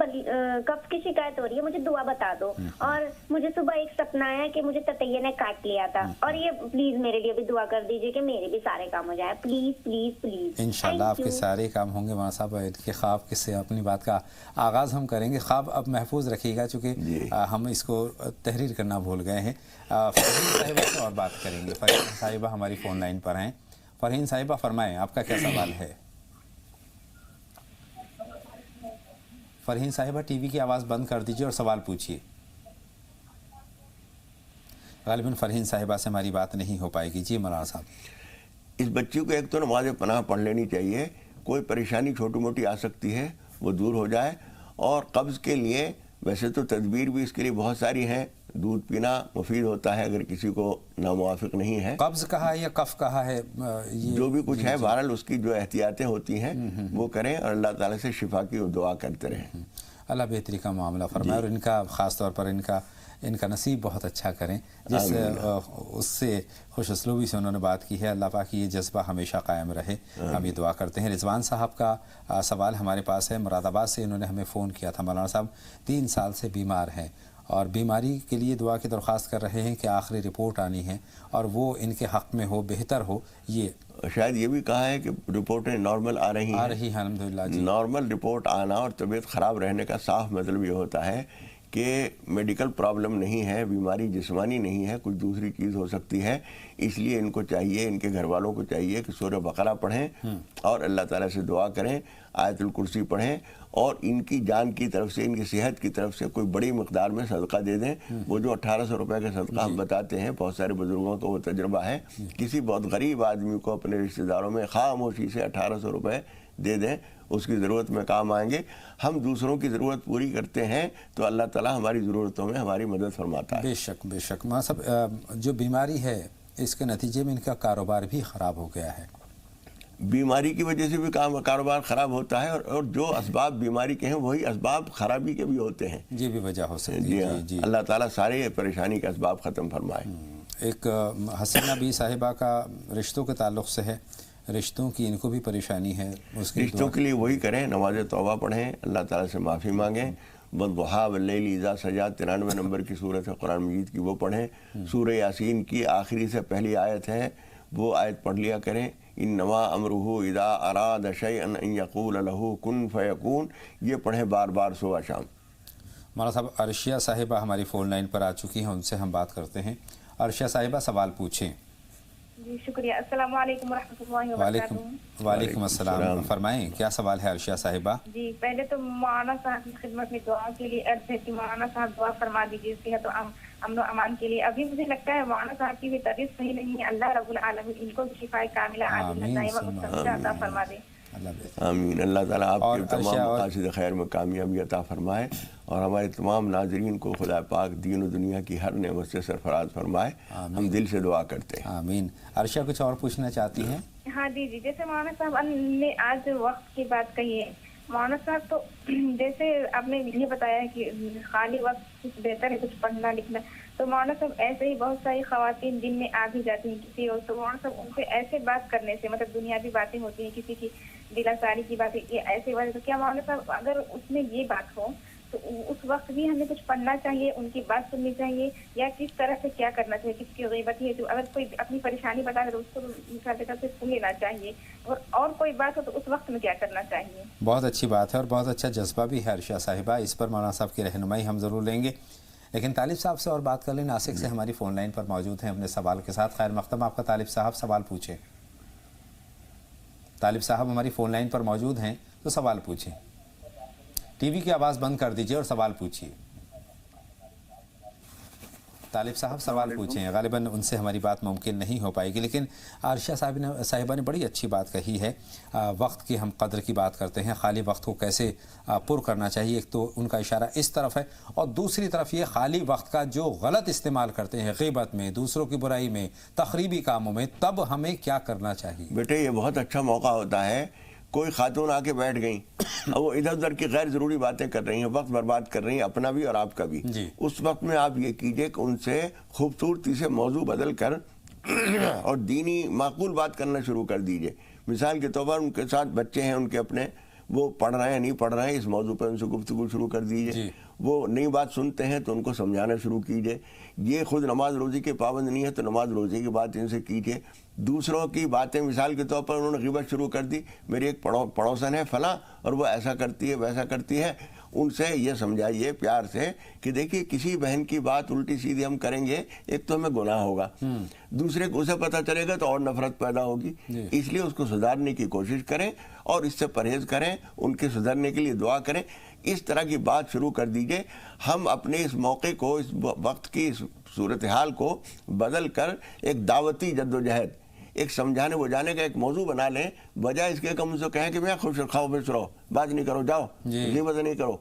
कफ की शिकायत हो रही है, मुझे दुआ बता दो। और मुझे सुबह एक सपना आया कि मुझे ततैया ने काट लिया था, और ये प्लीज मेरे लिए भी दुआ कर दीजिए कि मेरे भी सारे काम हो जाए, प्लीज प्लीज प्लीज। इंशाल्लाह आपके सारे काम होंगे। मौलाना साहब, इनके ख्वाब से अपनी बात का आगाज़ हम करेंगे। ख्वाब अब महफूज रखिएगा, चूँकि हम इसको तहरीर करना भूल गए हैं। फरहीन साहिबा से और बात करेंगे। फरहीन साहिबा हमारी फ़ोन लाइन पर हैं। फरहीन साहिबा फरमाएँ, आपका क्या सवाल है? फरहीन साहिबा, टीवी की आवाज़ बंद कर दीजिए और सवाल पूछिए। गालिबन फरहीन साहिबा से हमारी बात नहीं हो पाएगी। जी मौलाना साहब। इस बच्ची को एक तो नमाज पनाह पढ़ लेनी चाहिए। कोई परेशानी छोटी मोटी आ सकती है वो दूर हो जाए। और कब्ज़ के लिए वैसे तो तदबीर भी इसके लिए बहुत सारी हैं। दूध पीना मुफीद होता है अगर किसी को नामुवाफिक नहीं है। कब्ज़ कहा है या कफ कहा है, ये जो भी कुछ है, बहरहाल उसकी जो एहतियातें होती हैं वो करें और अल्लाह ताला से शिफा की दुआ करते रहें। अल्लाह बेहतरी का मामला फरमाए और इनका ख़ास तौर पर इनका नसीब बहुत अच्छा करें, जिससे उससे खुश उसलूबी से उन्होंने बात की है। अल्लाह पाक की ये जज्बा हमेशा कायम रहे, हम ये दुआ करते हैं। रिजवान साहब का सवाल हमारे पास है, मुरादाबाद से इन्होंने हमें फ़ोन किया था। मौलाना साहब 3 साल से बीमार हैं और बीमारी के लिए दुआ की दरख्वास्त कर रहे हैं कि आखिरी रिपोर्ट आनी है और वो इनके हक़ में हो, बेहतर हो। ये शायद ये भी कहा है कि रिपोर्टें नॉर्मल आ रही हैं। अल्हम्दुलिल्लाह जी। नॉर्मल रिपोर्ट आना और तबीयत ख़राब रहने का साफ मतलब ये होता है कि मेडिकल प्रॉब्लम नहीं है, बीमारी जिस्मानी नहीं है, कुछ दूसरी चीज़ हो सकती है। इसलिए इनको चाहिए, इनके घर वालों को चाहिए कि सूरह बकरा पढ़ें और अल्लाह ताला से दुआ करें, आयतुल कुर्सी पढ़ें और इनकी जान की तरफ से, इनकी सेहत की तरफ से कोई बड़ी मकदार में सदका दे दें। वो जो 1800 रुपये का सदका हम बताते हैं, बहुत सारे बुजुर्गों को वो तजुर्बा है। किसी बहुत गरीब आदमी को अपने रिश्तेदारों में खामोशी से 1800 रुपये दे दें, उसकी ज़रूरत में काम आएंगे। हम दूसरों की ज़रूरत पूरी करते हैं तो अल्लाह ताला हमारी ज़रूरतों में हमारी मदद फरमाता है। बेशक बेशक। मां साहब, जो बीमारी है इसके नतीजे में इनका कारोबार भी ख़राब हो गया है। बीमारी की वजह से भी कारोबार ख़राब होता है और जो असबाब बीमारी के हैं वही असबाब ख़राबी के भी होते हैं। ये भी वजह हो सकती है। जी, अल्लाह ताला सारे परेशानी के असबाब ख़त्म फरमाए। एक हसीना बी साहिबा का रिश्तों के ताल्लुक़ से है, रिश्तों की इनको भी परेशानी है, उसके रिश्तों के लिए वही करें, नमाज तौबा पढ़ें, अल्लाह ताला से माफ़ी मांगें, वद्दुहा वल्लैलि इज़ा सजा 93 नंबर की सूरत है कुरान मजीद की, वो पढ़ें। सूरह यासीन की आखिरी से पहली आयत है, वो आयत पढ़ लिया करें। इन्नमा अमरुहु इज़ा अरादा शैअन अन यक़ूल लहू कुन फयकून, ये पढ़ें बार बार सुबह शाम। मौलाना साहब अर्शिया साहिबा हमारी फ़ोन लाइन पर आ चुकी हैं, उनसे हम बात करते हैं। अर्शिया साहिबा सवाल पूछें। जी शुक्रिया। अस्सलाम वालेकुम रहमतुल्लाहि व बरकातहू। वालेकुम अस्सलाम, फरमाएं क्या सवाल है अर्शिया साहिबा? जी पहले तो मौलाना साहब की खिदमत में दुआ के लिए अर्ज है कि मौलाना साहब दुआ फरमा दीजिए सेहत और अमन अमान के लिए। अभी मुझे लगता है मौलाना साहब की भी तबीयत सही नहीं है, अल्लाह रब्बुल आलमीन इनको शिफाए कामिला आजिल दाइमा मुस्तमिल अता फरमा दे। आमीन। अल्लाह ताला आपके तमाम मकासिद खैर में कामयाबी अता फरमाए और हमारे तमाम नाजरीन को खुदा पाक दीन और दुनिया की हर नेमत से सरफराज फरमाए। हम दिल से दुआ करते हैं। आमीन। अर्शिया कुछ और पूछना चाहती हैं? हाँ जी जी, जैसे मौलाना साहब ने आज वक्त की बात कही है, मौलाना साहब तो जैसे आपने ये बताया कि खाली वक्त कुछ बेहतर है कुछ पढ़ना लिखना, तो मौलाना साहब ऐसे ही बहुत सारी ख़वातीन दिन में आ भी जाती हैं किसी और, तो मौलाना साहब उनसे ऐसे बात करने से मतलब दुनियावी बातें होती हैं, किसी की दिलासारी की बातें, ये ऐसे बात, तो क्या मौलाना साहब अगर उसमें ये बात हो तो उस वक्त भी हमें कुछ पढ़ना चाहिए, उनकी बात सुननी चाहिए, या किस तरह से क्या करना चाहिए? किसकी ग़ीबत है तो अगर कोई अपनी परेशानी बता दे तो उसको मिसाल के तौर पे सुन लेना चाहिए, और कोई बात हो तो उस वक्त में क्या करना चाहिए? बहुत अच्छी बात है और बहुत अच्छा जज्बा भी है अर्शिया साहिबा, इस पर मौलाना साहब की रहनुमाई हम ज़रूर लेंगे। लेकिन तालिब साहब से और बात कर लें, नासिक से हमारी फ़ोन लाइन पर मौजूद हैं अपने सवाल के साथ। खैर मक़दम आपका तालिब साहब, सवाल पूछें। तालिब साहब हमारी फ़ोन लाइन पर मौजूद हैं तो सवाल पूछें। टीवी की आवाज़ बंद कर दीजिए और सवाल पूछिए। तालिब साहब सवाल पूछें, गालिबन उनसे हमारी बात मुमकिन नहीं हो पाएगी। लेकिन अर्शिया साहिबा ने बड़ी अच्छी बात कही है। वक्त की हम कदर की बात करते हैं, खाली वक्त को कैसे पुर करना चाहिए, एक तो उनका इशारा इस तरफ है, और दूसरी तरफ ये खाली वक्त का जो गलत इस्तेमाल करते हैं ग़ीबत में, दूसरों की बुराई में, तख़रीबी कामों में, तब हमें क्या करना चाहिए? बेटे ये बहुत अच्छा मौका होता है, कोई खातून आके बैठ गई और वो इधर उधर की गैर ज़रूरी बातें कर रही हैं, वक्त बर्बाद कर रही हैं, अपना भी और आपका भी। उस वक्त में आप ये कीजिए कि उनसे खूबसूरती से मौजू बदल कर और दीनी माकूल बात करना शुरू कर दीजिए। मिसाल के तौर पर उनके साथ बच्चे हैं उनके अपने, वो पढ़ रहे हैं नहीं पढ़ रहे हैं, इस मौजू पर उनसे गुफ्तगू शुरू कर दीजिए। वो नई बात सुनते हैं तो उनको समझाना शुरू कीजिए। ये खुद नमाज रोज़ी के पाबंद नहीं है तो नमाज रोज़ी की बात इनसे कीजिए। दूसरों की बातें, मिसाल के तौर पर उन्होंने ग़ीबत शुरू कर दी, मेरी एक पड़ोसन है फलां और वो ऐसा करती है वैसा करती है, उनसे ये समझाइए प्यार से कि देखिए किसी बहन की बात उल्टी सीधी हम करेंगे, एक तो हमें गुनाह होगा, दूसरे को उसे पता चलेगा तो और नफरत पैदा होगी, इसलिए उसको सुधारने की कोशिश करें और इससे परहेज़ करें, उनके सुधरने के लिए दुआ करें। इस तरह की बात शुरू कर दीजिए। हम अपने इस मौके को, इस वक्त की इस सूरत हाल को बदल कर एक दावती जद्दोजहद, एक समझाने बुझाने का एक मौजू बना लें, बजाय इसके कि हम उनसे कहें कि मैं खुश खाओ खुश रहो, बात नहीं करो, जाओ ग़ीबत नहीं करो।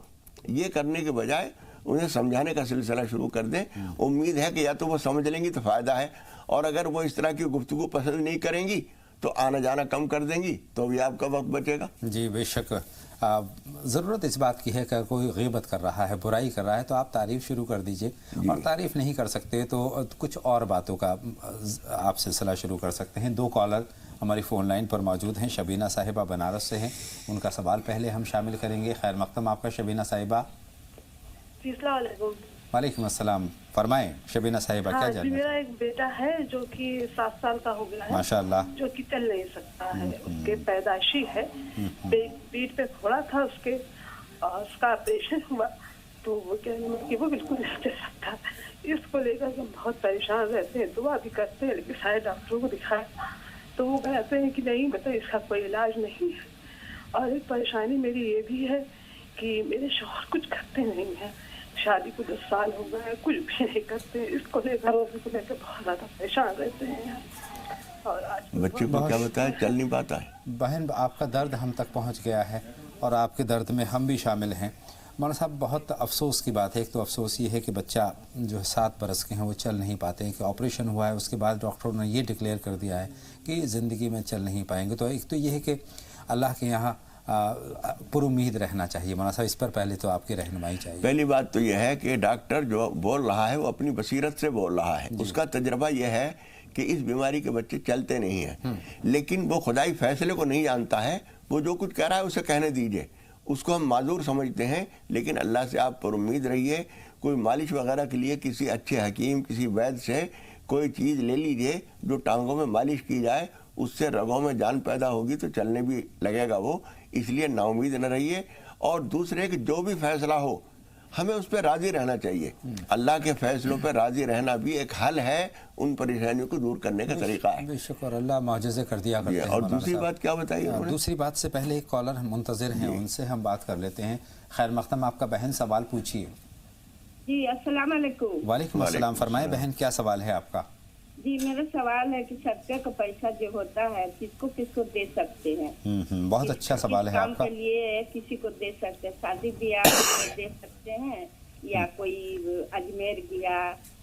ये करने के बजाय उन्हें समझाने का सिलसिला शुरू कर दें। उम्मीद है कि या तो वो समझ लेंगी तो फ़ायदा है, और अगर वो इस तरह की गुफ्तगू पसंद नहीं करेंगी तो आना जाना कम कर देंगी, तो भी आपका वक्त बचेगा। जी बेशक, ज़रूरत इस बात की है कि कोई ग़ीबत कर रहा है, बुराई कर रहा है, तो आप तारीफ़ शुरू कर दीजिए, और तारीफ़ नहीं कर सकते तो कुछ और बातों का आप सिलसिला शुरू कर सकते हैं। 2 कॉलर हमारी फ़ोन लाइन पर मौजूद हैं। शबीना साहिबा बनारस से हैं, उनका सवाल पहले हम शामिल करेंगे। खैर मक़दम आपका शबीना साहिबा। वालेकुम अस्सलाम, फरमाएं शबीना साहिबा। क्या जानना? मेरा एक बेटा है जो कि 7 साल का हो गया है, माशाअल्लाह, जो कि चल नहीं सकता है, उसके पैदाइशी है, पीठ पे फोड़ा था उसके, उसका ऑपरेशन हुआ, तो वो कहने कि वो बिल्कुल नहीं चल सकता। इसको लेकर हम बहुत परेशान रहते हैं, दुआ भी करते हैं, लेकिन सारे डॉक्टरों को दिखाया तो वो कहते हैं कि नहीं बेटा इसका कोई इलाज नहीं है। और एक परेशानी मेरी ये भी है कि मेरे शौहर कुछ करते नहीं है, शादी को 10 साल हो गए, कुछ भी नहीं करते। इसको लेकर बहुत ज़्यादा परेशान रहते हैं। और आज बच्चे को क्या बताया, चल नहीं पाता है। बहन आपका दर्द हम तक पहुंच गया है और आपके दर्द में हम भी शामिल हैं। मौलाना साहब बहुत अफसोस की बात है, एक तो अफसोस ये है कि बच्चा जो 7 बरस के हैं वो चल नहीं पाते हैं, कि ऑपरेशन हुआ है, उसके बाद डॉक्टरों ने ये डिक्लेयर कर दिया है कि ज़िंदगी में चल नहीं पाएंगे। तो एक तो ये है कि अल्लाह के यहाँ पुरुम्मीद रहना चाहिए। मौलाना साहब इस पर पहले तो आपकी रहनुमाई चाहिए। पहली बात तो यह है कि डॉक्टर जो बोल रहा है वो अपनी बसीरत से बोल रहा है, उसका तजर्बा यह है कि इस बीमारी के बच्चे चलते नहीं हैं, लेकिन वो खुदाई फैसले को नहीं जानता है। वो जो कुछ कह रहा है उसे कहने दीजिए, اس کو ہم معذور سمجھتے ہیں، لیکن اللہ سے آپ پر امید رہیے. کوئی مالش وغیرہ کے لیے کسی اچھے حکیم، کسی وید سے کوئی چیز لے لیجئے جو ٹانگوں میں مالش کی جائے، اس سے رگوں میں جان پیدا ہوگی تو چلنے بھی لگے گا وہ. اس لیے نا امید نہ رہیے. اور دوسرے کہ جو بھی فیصلہ ہو ہمیں اس پہ راضی رہنا چاہیے. اللہ کے فیصلوں پہ راضی رہنا بھی ایک حل ہے، ان پریشانیوں کو دور کرنے کا طریقہ ہے. بے شکر اللہ معجزے کر دیا کرتے ہیں. اور دوسری بات کیا بتائیے؟ دوسری بات سے پہلے ایک کالر منتظر ہیں، ان سے ہم بات کر لیتے ہیں. خیر مقدم، آپ کا بہن سوال پوچھیے. جی السلام علیکم. وعلیکم السلام. فرمائے بہن، کیا سوال ہے آپ کا؟ جی میرا سوال ہے کہ صدقہ کا پیسہ جو ہوتا ہے کس کو دے سکتے ہیں؟ بہت اچھا سوال ہے آپ کا. کام کے لیے کسی کو دے سکتے ہیں، شادی بیاہ میں دے سکتے ہیں، یا کوئی اجمیر گیا،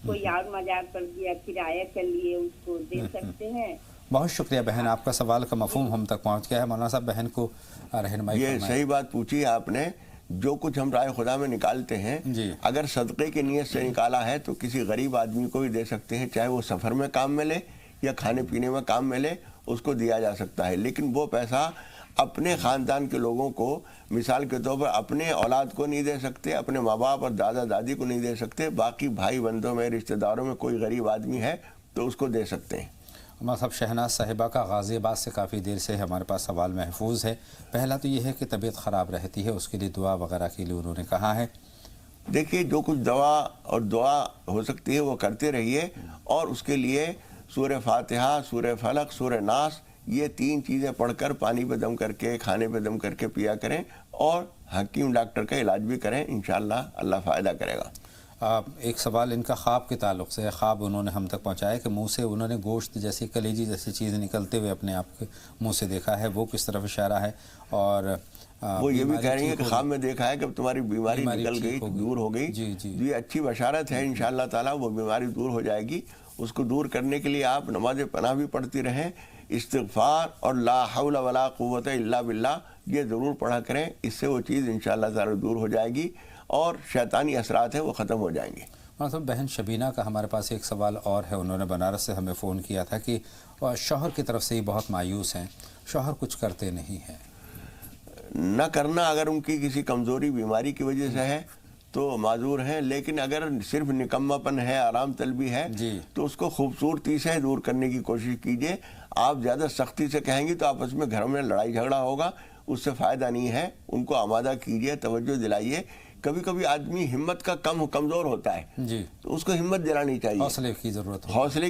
کوئی اور مزار پر گیا کرایہ کے لیے اس کو دے سکتے ہیں. بہت شکریہ بہن، آپ کا سوال کا مفہوم ہم تک پہنچ گیا ہے. مولانا صاحب بہن کو رہنمائی یہ صحیح بات پوچھی آپ نے. جو کچھ ہم رائے خدا میں نکالتے ہیں اگر صدقے کی نیت سے نکالا ہے تو کسی غریب آدمی کو بھی دے سکتے ہیں، چاہے وہ سفر میں کام میں لے یا کھانے پینے میں کام میں لے، اس کو دیا جا سکتا ہے. لیکن وہ پیسہ اپنے خاندان کے لوگوں کو، مثال کے طور پر اپنے اولاد کو نہیں دے سکتے، اپنے ماں باپ اور دادا دادی کو نہیں دے سکتے. باقی بھائی بندوں میں، رشتہ داروں میں کوئی غریب آدمی ہے تو اس کو دے سکتے ہیں. ہمارا صاحب شہناز صاحبہ کا غازی آباد سے کافی دیر سے ہمارے پاس سوال محفوظ ہے. پہلا تو یہ ہے کہ طبیعت خراب رہتی ہے، اس کے لیے دعا وغیرہ کے لیے انہوں نے کہا ہے. دیکھیے جو کچھ دعا ہو سکتی ہے وہ کرتے رہیے، اور اس کے لیے سورہ فاتحہ، سورہ فلق، سورہ ناس، یہ 3 چیزیں پڑھ کر پانی پہ دم کر کے، کھانے پہ دم کر کے پیا کریں، اور حکیم ڈاکٹر کا علاج بھی کریں. انشاءاللہ اللہ فائدہ کرے گا. ایک سوال ان کا خواب کے تعلق سے ہے. خواب انہوں نے ہم تک پہنچایا کہ منہ سے انہوں نے گوشت جیسی، کلیجی جیسی چیز نکلتے ہوئے اپنے آپ کے منہ سے دیکھا ہے. وہ کس طرف اشارہ ہے؟ اور وہ یہ بھی کہہ رہی ہیں کہ خواب میں دیکھا ہے کہ تمہاری بیماری نکل گئی، دور ہو گئی. یہ اچھی بشارت ہے. انشاءاللہ تعالیٰ وہ بیماری دور ہو جائے گی. اس کو دور کرنے کے لیے آپ نماز پناہ بھی پڑھتی رہیں، استغفار اور لا حول ولا قوت الا باللہ یہ ضرور پڑھا کریں. اس سے وہ چیز انشاءاللہ تعالیٰ دور ہو جائے گی اور شیطانی اثرات ہیں وہ ختم ہو جائیں گے. مطلب بہن شبینہ کا ہمارے پاس ایک سوال اور ہے. انہوں نے بنارس سے ہمیں فون کیا تھا کہ شوہر کی طرف سے ہی بہت مایوس ہیں، شوہر کچھ کرتے نہیں ہیں. نہ کرنا اگر ان کی کسی کمزوری بیماری کی وجہ سے ہے تو معذور ہیں، لیکن اگر صرف نکمہ پن ہے، آرام طلبی ہے تو اس کو خوبصورتی سے دور کرنے کی کوشش کیجئے. آپ زیادہ سختی سے کہیں گی تو آپس میں گھروں میں لڑائی جھگڑا ہوگا، اس سے فائدہ نہیں ہے. ان کو آمادہ کیجئے، توجہ دلائیے. کبھی کبھی آدمی ہمت کا کمزور ہوتا ہے تو اس کو ہمت دلانی چاہیے. حوصلے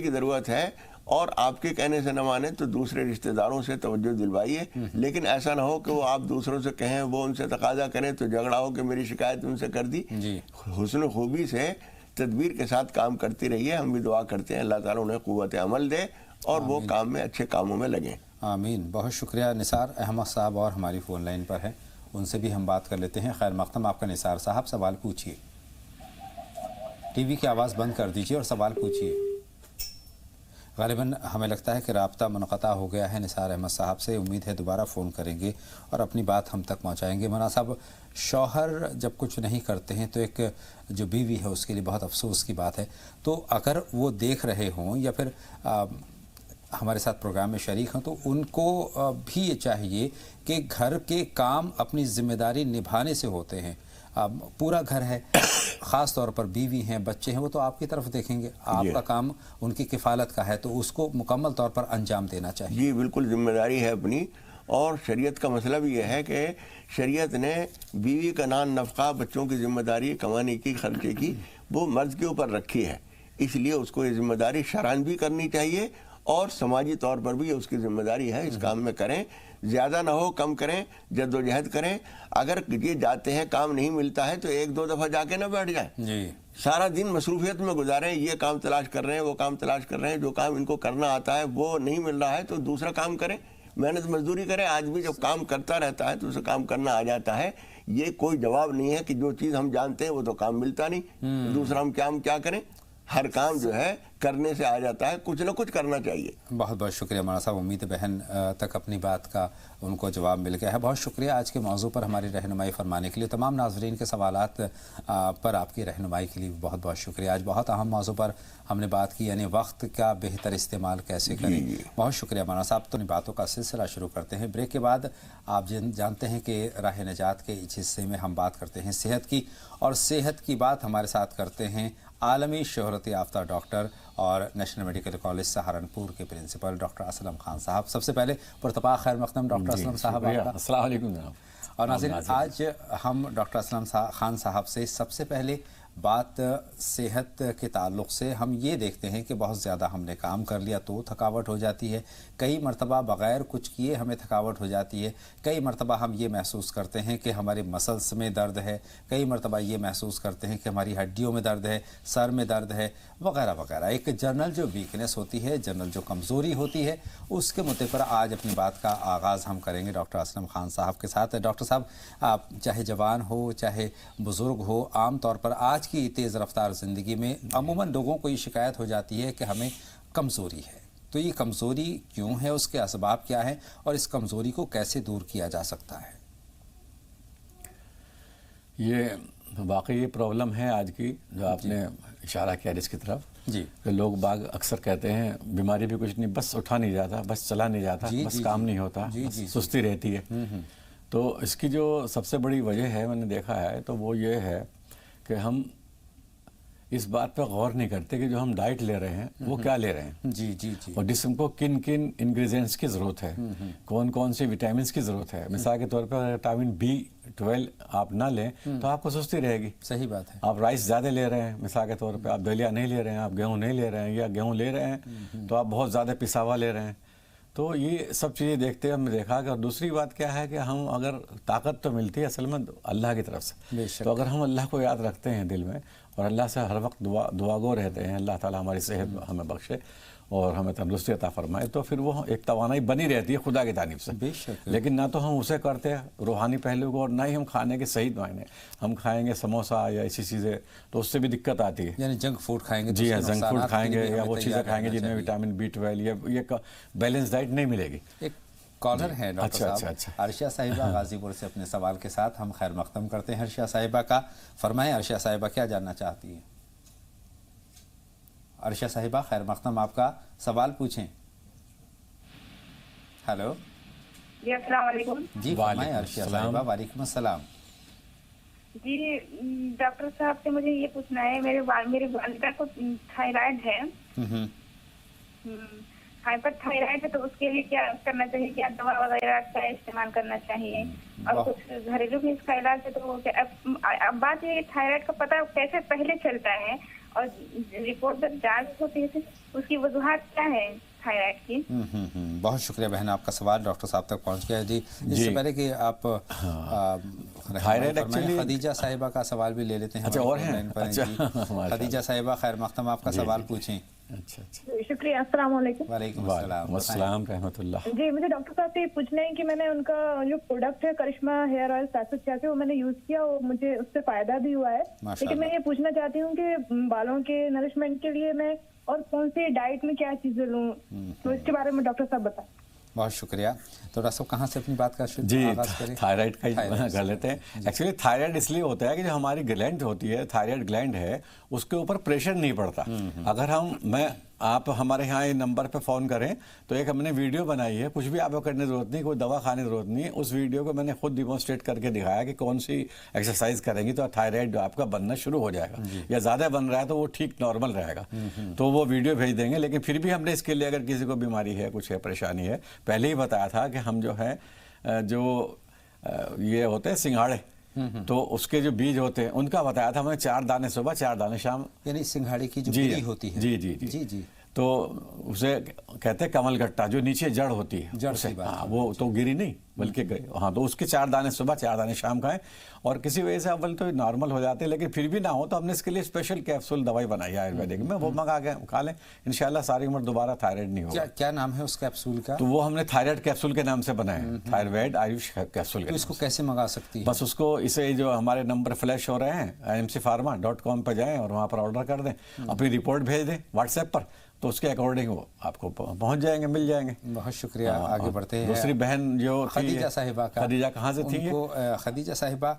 کی ضرورت ہے. اور آپ کے کہنے سے نہ مانے تو دوسرے رشتہ داروں سے توجہ دلوائیے. لیکن ایسا نہ ہو کہ وہ آپ دوسروں سے کہیں، وہ ان سے تقاضا کریں تو جھگڑا ہو کہ میری شکایت ان سے کر دی. حسن خوبی سے تدبیر کے ساتھ کام کرتی رہیے. ہم بھی دعا کرتے ہیں اللہ تعالیٰ انہیں قوت عمل دے اور وہ کام میں اچھے کاموں میں لگیں. آمین. بہت شکریہ. نثار احمد صاحب اور ہماری فون لائن پر ہیں، ان سے بھی ہم بات کر لیتے ہیں. خیر مقدم آپ کا نثار صاحب، سوال پوچھیے. ٹی وی کی آواز بند کر دیجیے اور سوال پوچھیے. غالباً ہمیں لگتا ہے کہ رابطہ منقطع ہو گیا ہے نثار احمد صاحب سے. امید ہے دوبارہ فون کریں گے اور اپنی بات ہم تک پہنچائیں گے. مولانا صاحب، شوہر جب کچھ نہیں کرتے ہیں تو ایک جو بیوی ہے اس کے لیے بہت افسوس کی بات ہے. تو اگر وہ دیکھ رہے ہوں یا پھر ہمارے ساتھ پروگرام میں شریک ہوں تو ان کو بھی یہ چاہیے کہ گھر کے کام اپنی ذمہ داری نبھانے سے ہوتے ہیں. پورا گھر ہے، خاص طور پر بیوی ہیں، بچے ہیں، وہ تو آپ کی طرف دیکھیں گے. آپ کا کام ان کی کفالت کا ہے تو اس کو مکمل طور پر انجام دینا چاہیے. جی بالکل ذمہ داری ہے اپنی. اور شریعت کا مسئلہ بھی یہ ہے کہ شریعت نے بیوی کا نان نفقہ، بچوں کی ذمہ داری کمانے کی، خرچے کی، وہ مرد کے اوپر رکھی ہے. اس لیے اس کو یہ ذمہ داری شرعاً بھی کرنی چاہیے اور سماجی طور پر بھی اس کی ذمہ داری ہے. اس کام میں کریں، زیادہ نہ ہو، کم کریں، جد و جہد کریں. اگر یہ جاتے ہیں کام نہیں ملتا ہے تو 1-2 دفعہ جا کے نہ بیٹھ جائیں. سارا دن مصروفیت میں گزاریں. یہ کام تلاش کر رہے ہیں، وہ کام تلاش کر رہے ہیں. جو کام ان کو کرنا آتا ہے وہ نہیں مل رہا ہے تو دوسرا کام کریں، محنت مزدوری کریں. آدمی جب کام کرتا رہتا ہے تو اسے کام کرنا آ جاتا ہے. یہ کوئی جواب نہیں ہے کہ جو چیز ہم جانتے ہیں وہ تو کام ملتا نہیں، دوسرا ہم کیا کریں. हर काम जो है करने से आ जाता है, कुछ ना कुछ करना चाहिए। बहुत बहुत शुक्रिया मौलाना साहब, उम्मीद है बहन तक अपनी बात का उनको जवाब मिल गया है। बहुत शुक्रिया आज के मौजू पर हमारी रहनुमाई फरमाने के लिए। तमाम नाजरीन के सवालात पर आपकी रहनुमाई के लिए बहुत बहुत शुक्रिया। आज बहुत अहम मौजू पर हमने बात की, यानी वक्त का बेहतर इस्तेमाल कैसे करें। बहुत शुक्रिया मौलाना साहब। तो इन बातों का सिलसिला शुरू करते हैं। ब्रेक के बाद आप जानते हैं कि राह निजात के इस हिस्से में हम बात करते हैं सेहत की, और सेहत की बात हमारे साथ करते हैं आलमी शोहरत याफ्ता डॉक्टर और नेशनल मेडिकल कॉलेज सहारनपुर के प्रिंसिपल डॉक्टर असलम खान साहब। सबसे पहले पुरतपा खैर मक़दम डॉक्टर असलम साहब, अस्सलाम वालेकुम जनाब। और नाज़रीन, आज हम डॉक्टर असलम खान साहब से सबसे पहले बात सेहत के ताल्लुक़ से हम ये देखते हैं कि बहुत ज़्यादा हमने काम कर लिया तो थकावट हो जाती है, कई मरतबा बग़ैर कुछ किए हमें थकावट हो जाती है, कई मरतबा हम ये महसूस करते हैं कि हमारे मसल्स में दर्द है, कई मरतबा ये महसूस करते हैं कि हमारी हड्डियों में दर्द है, सर में दर्द है, वगैरह वगैरह। एक जनरल जो वीकनेस होती है, जनरल जो कमज़ोरी होती है, उसके मुद्दे पर आज अपनी बात का आगाज़ हम करेंगे डॉक्टर असलम खान साहब के साथ। डॉक्टर साहब, आप चाहे जवान हो चाहे बुज़ुर्ग हो, आम तौर पर आज की तेज़ रफ्तार ज़िंदगी में अमूमन लोगों को ये शिकायत हो जाती है कि हमें कमज़ोरी है। तो ये कमज़ोरी क्यों है, उसके असबाब क्या हैं, और इस कमज़ोरी को कैसे दूर किया जा सकता है? ये वाकई ये प्रॉब्लम है आज की, जो आपने इशारा किया इसकी तरफ जी। कि लोग बाग अक्सर कहते हैं बीमारी भी कुछ नहीं, बस उठा नहीं जाता, बस चला नहीं जाता, बस काम नहीं होता, सुस्ती रहती है। तो इसकी जो सबसे बड़ी वजह है, मैंने देखा है, तो वो ये है कि हम इस बात पर गौर नहीं करते कि जो हम डाइट ले रहे हैं वो क्या ले रहे हैं। जी जी जी। और जिसम को किन किन इंग्रेडिएंट्स की ज़रूरत है, कौन कौन से विटामिन की ज़रूरत है। मिसाल के तौर पर विटामिन B12 आप ना लें तो आपको सुस्ती रहेगी। सही बात है। आप राइस ज़्यादा ले रहे हैं, मिसाल के तौर पर आप दलिया नहीं ले रहे हैं, आप गेहूँ नहीं ले रहे हैं, या गेहूँ ले रहे हैं तो आप बहुत ज़्यादा पिसावा ले रहे हैं। तो ये सब चीज़ें देखते हुए हमने देखा कि, और दूसरी बात क्या है कि हम अगर ताकत तो मिलती है असल में अल्लाह की तरफ से, तो अगर हम अल्लाह को याद रखते हैं दिल में और अल्लाह से हर वक्त दुआगो रहते हैं, अल्लाह ताला हमारी सेहत हमें बख्शे और हमें तंदुरुस्ती अता फरमाए, तो फिर वो एक तवानाई बनी रहती है खुदा की तारीफ से। लेकिन ना तो हम उसे करते हैं रूहानी पहलू को, और ना ही हम खाने के सही मायने हम खाएंगे समोसा या ऐसी चीज़ें, तो उससे भी दिक्कत आती है। यानी जंक फूड खाएंगे। जी हाँ, जंक फूड खाएंगे या वो चीज़ें खाएंगे जिनमें विटामिन B12, ये बैलेंस डाइट नहीं मिलेगी। एक कॉलर है डॉक्टर साहब, अच्छा। अर्शिया साहिबा गाजीपुर से अपने सवाल के साथ हम खैर मक़दम करते हैं अर्शिया साहिबा का। फरमाएं अर्शिया साहिबा क्या जानना चाहती हैं? अर्शिया साहिबा खैर मक़दम, आपका सवाल पूछें। हेलो जी, अस्सलाम वालेकुम। जी फरमाएं अर्शिया साहिबा। वालेकुम अस्सलाम। जी डॉक्टर साहब से मुझे ये पूछना है, मेरे वालिदा को थायराइड है, हाइपरथायराइड है, तो उसके लिए क्या करना चाहिए? क्या दवा वगैरह का इस्तेमाल करना चाहिए? और कुछ घरेलू भी इसका इलाज है? तो अब बात ये थायराइड का पता कैसे पहले चलता है, और रिपोर्ट जब जांच होती है उसकी वजूहात क्या है थायराइड की? बहुत शुक्रिया बहन, आपका सवाल डॉक्टर साहब तक पहुंच गया। जी, इससे पहले कि आप थायराइड एक्चुअली खदीजा साहिबा का सवाल भी ले लेते हैं। अच्छा, और हैं? खदीजा साहिबा खैर मक़दम, आपका सवाल पूछें। अच्छा, शुक्रिया। अस्सलाम वालेकुम। वालेकुम अस्सलाम रहमतुल्लाह। जी, मुझे डॉक्टर साहब से पूछना है कि मैंने उनका जो प्रोडक्ट है करिश्मा हेयर ऑयल 786 वो मैंने यूज किया और मुझे उससे फायदा भी हुआ है, लेकिन मैं ये पूछना चाहती हूँ कि बालों के नरिशमेंट के लिए मैं और कौन सी डाइट में क्या चीजें लूँ, तो इसके बारे में डॉक्टर साहब बताएं। बहुत शुक्रिया। तो डॉक्टर साहब कहाँ से अपनी बात का आगाज़ करें? थायराइड का ही कर लेते हैं। एक्चुअली थायराइड इसलिए होता है कि जो हमारी ग्लैंड होती है, थायराइड ग्लैंड है, उसके ऊपर प्रेशर नहीं पड़ता। अगर आप हमारे यहाँ ये नंबर पे फ़ोन करें तो एक हमने वीडियो बनाई है, कुछ भी आपको करने की ज़रूरत नहीं, कोई दवा खाने की ज़रूरत नहीं है। उस वीडियो को मैंने खुद डिमॉन्स्ट्रेट करके दिखाया कि कौन सी एक्सरसाइज करेंगी तो थायराइड आपका बनना शुरू हो जाएगा, या ज़्यादा बन रहा है तो वो ठीक नॉर्मल रहेगा। तो वो वीडियो भेज देंगे। लेकिन फिर भी हमने इसके लिए, अगर किसी को बीमारी है, कुछ है, परेशानी है, पहले ही बताया था कि हम जो है ये होते हैं सिंघाड़े, तो उसके जो बीज होते हैं उनका बताया था मैंने, 4 दाने सुबह 4 दाने शाम, यानी सिंघाड़े की जो गिरी होती है। जी। تو اسے کہتے ہیں کمل گٹا، جو نیچے جڑ ہوتی ہے جڑ اسے، سی بات ہاں وہ تو گری نہیں بلکہ گئی، ہاں تو اس کے 4 دانے صبح 4 دانے شام کھائیں، اور کسی وجہ سے اول تو نارمل ہو جاتے ہیں، لیکن پھر بھی نہ ہو تو ہم نے اس کے لیے اسپیشل کیپسول دوائی بنائی ہے آیورویدک میں، وہ منگا کے کھا لیں، انشاءاللہ ساری عمر دوبارہ تھائرائڈ نہیں ہوگا۔ کیا نام ہے اس کیپسول کا؟ تو وہ ہم نے تھائرائڈ کیپسول کے نام سے بنائے ہیں، تھائرائڈ آیوش کیپسول کے تو نام اس کو سے۔ کیسے منگا سکتی ہے؟ بس اس کو اسے جو ہمارے نمبر فلیش ہو رہے ہیں imcpharma.com پہ جائیں اور وہاں پر آرڈر کر دیں، اپنی رپورٹ بھیج دیں واٹس ایپ پر، تو اس کے اکارڈنگ وہ آپ کو پہنچ جائیں گے، مل جائیں گے۔ بہت شکریہ، آگے بڑھتے ہیں۔ دوسری بہن جو خدیجہ صاحبہ کا، خدیجہ کہاں سے تھی؟ ان کو خدیجہ صاحبہ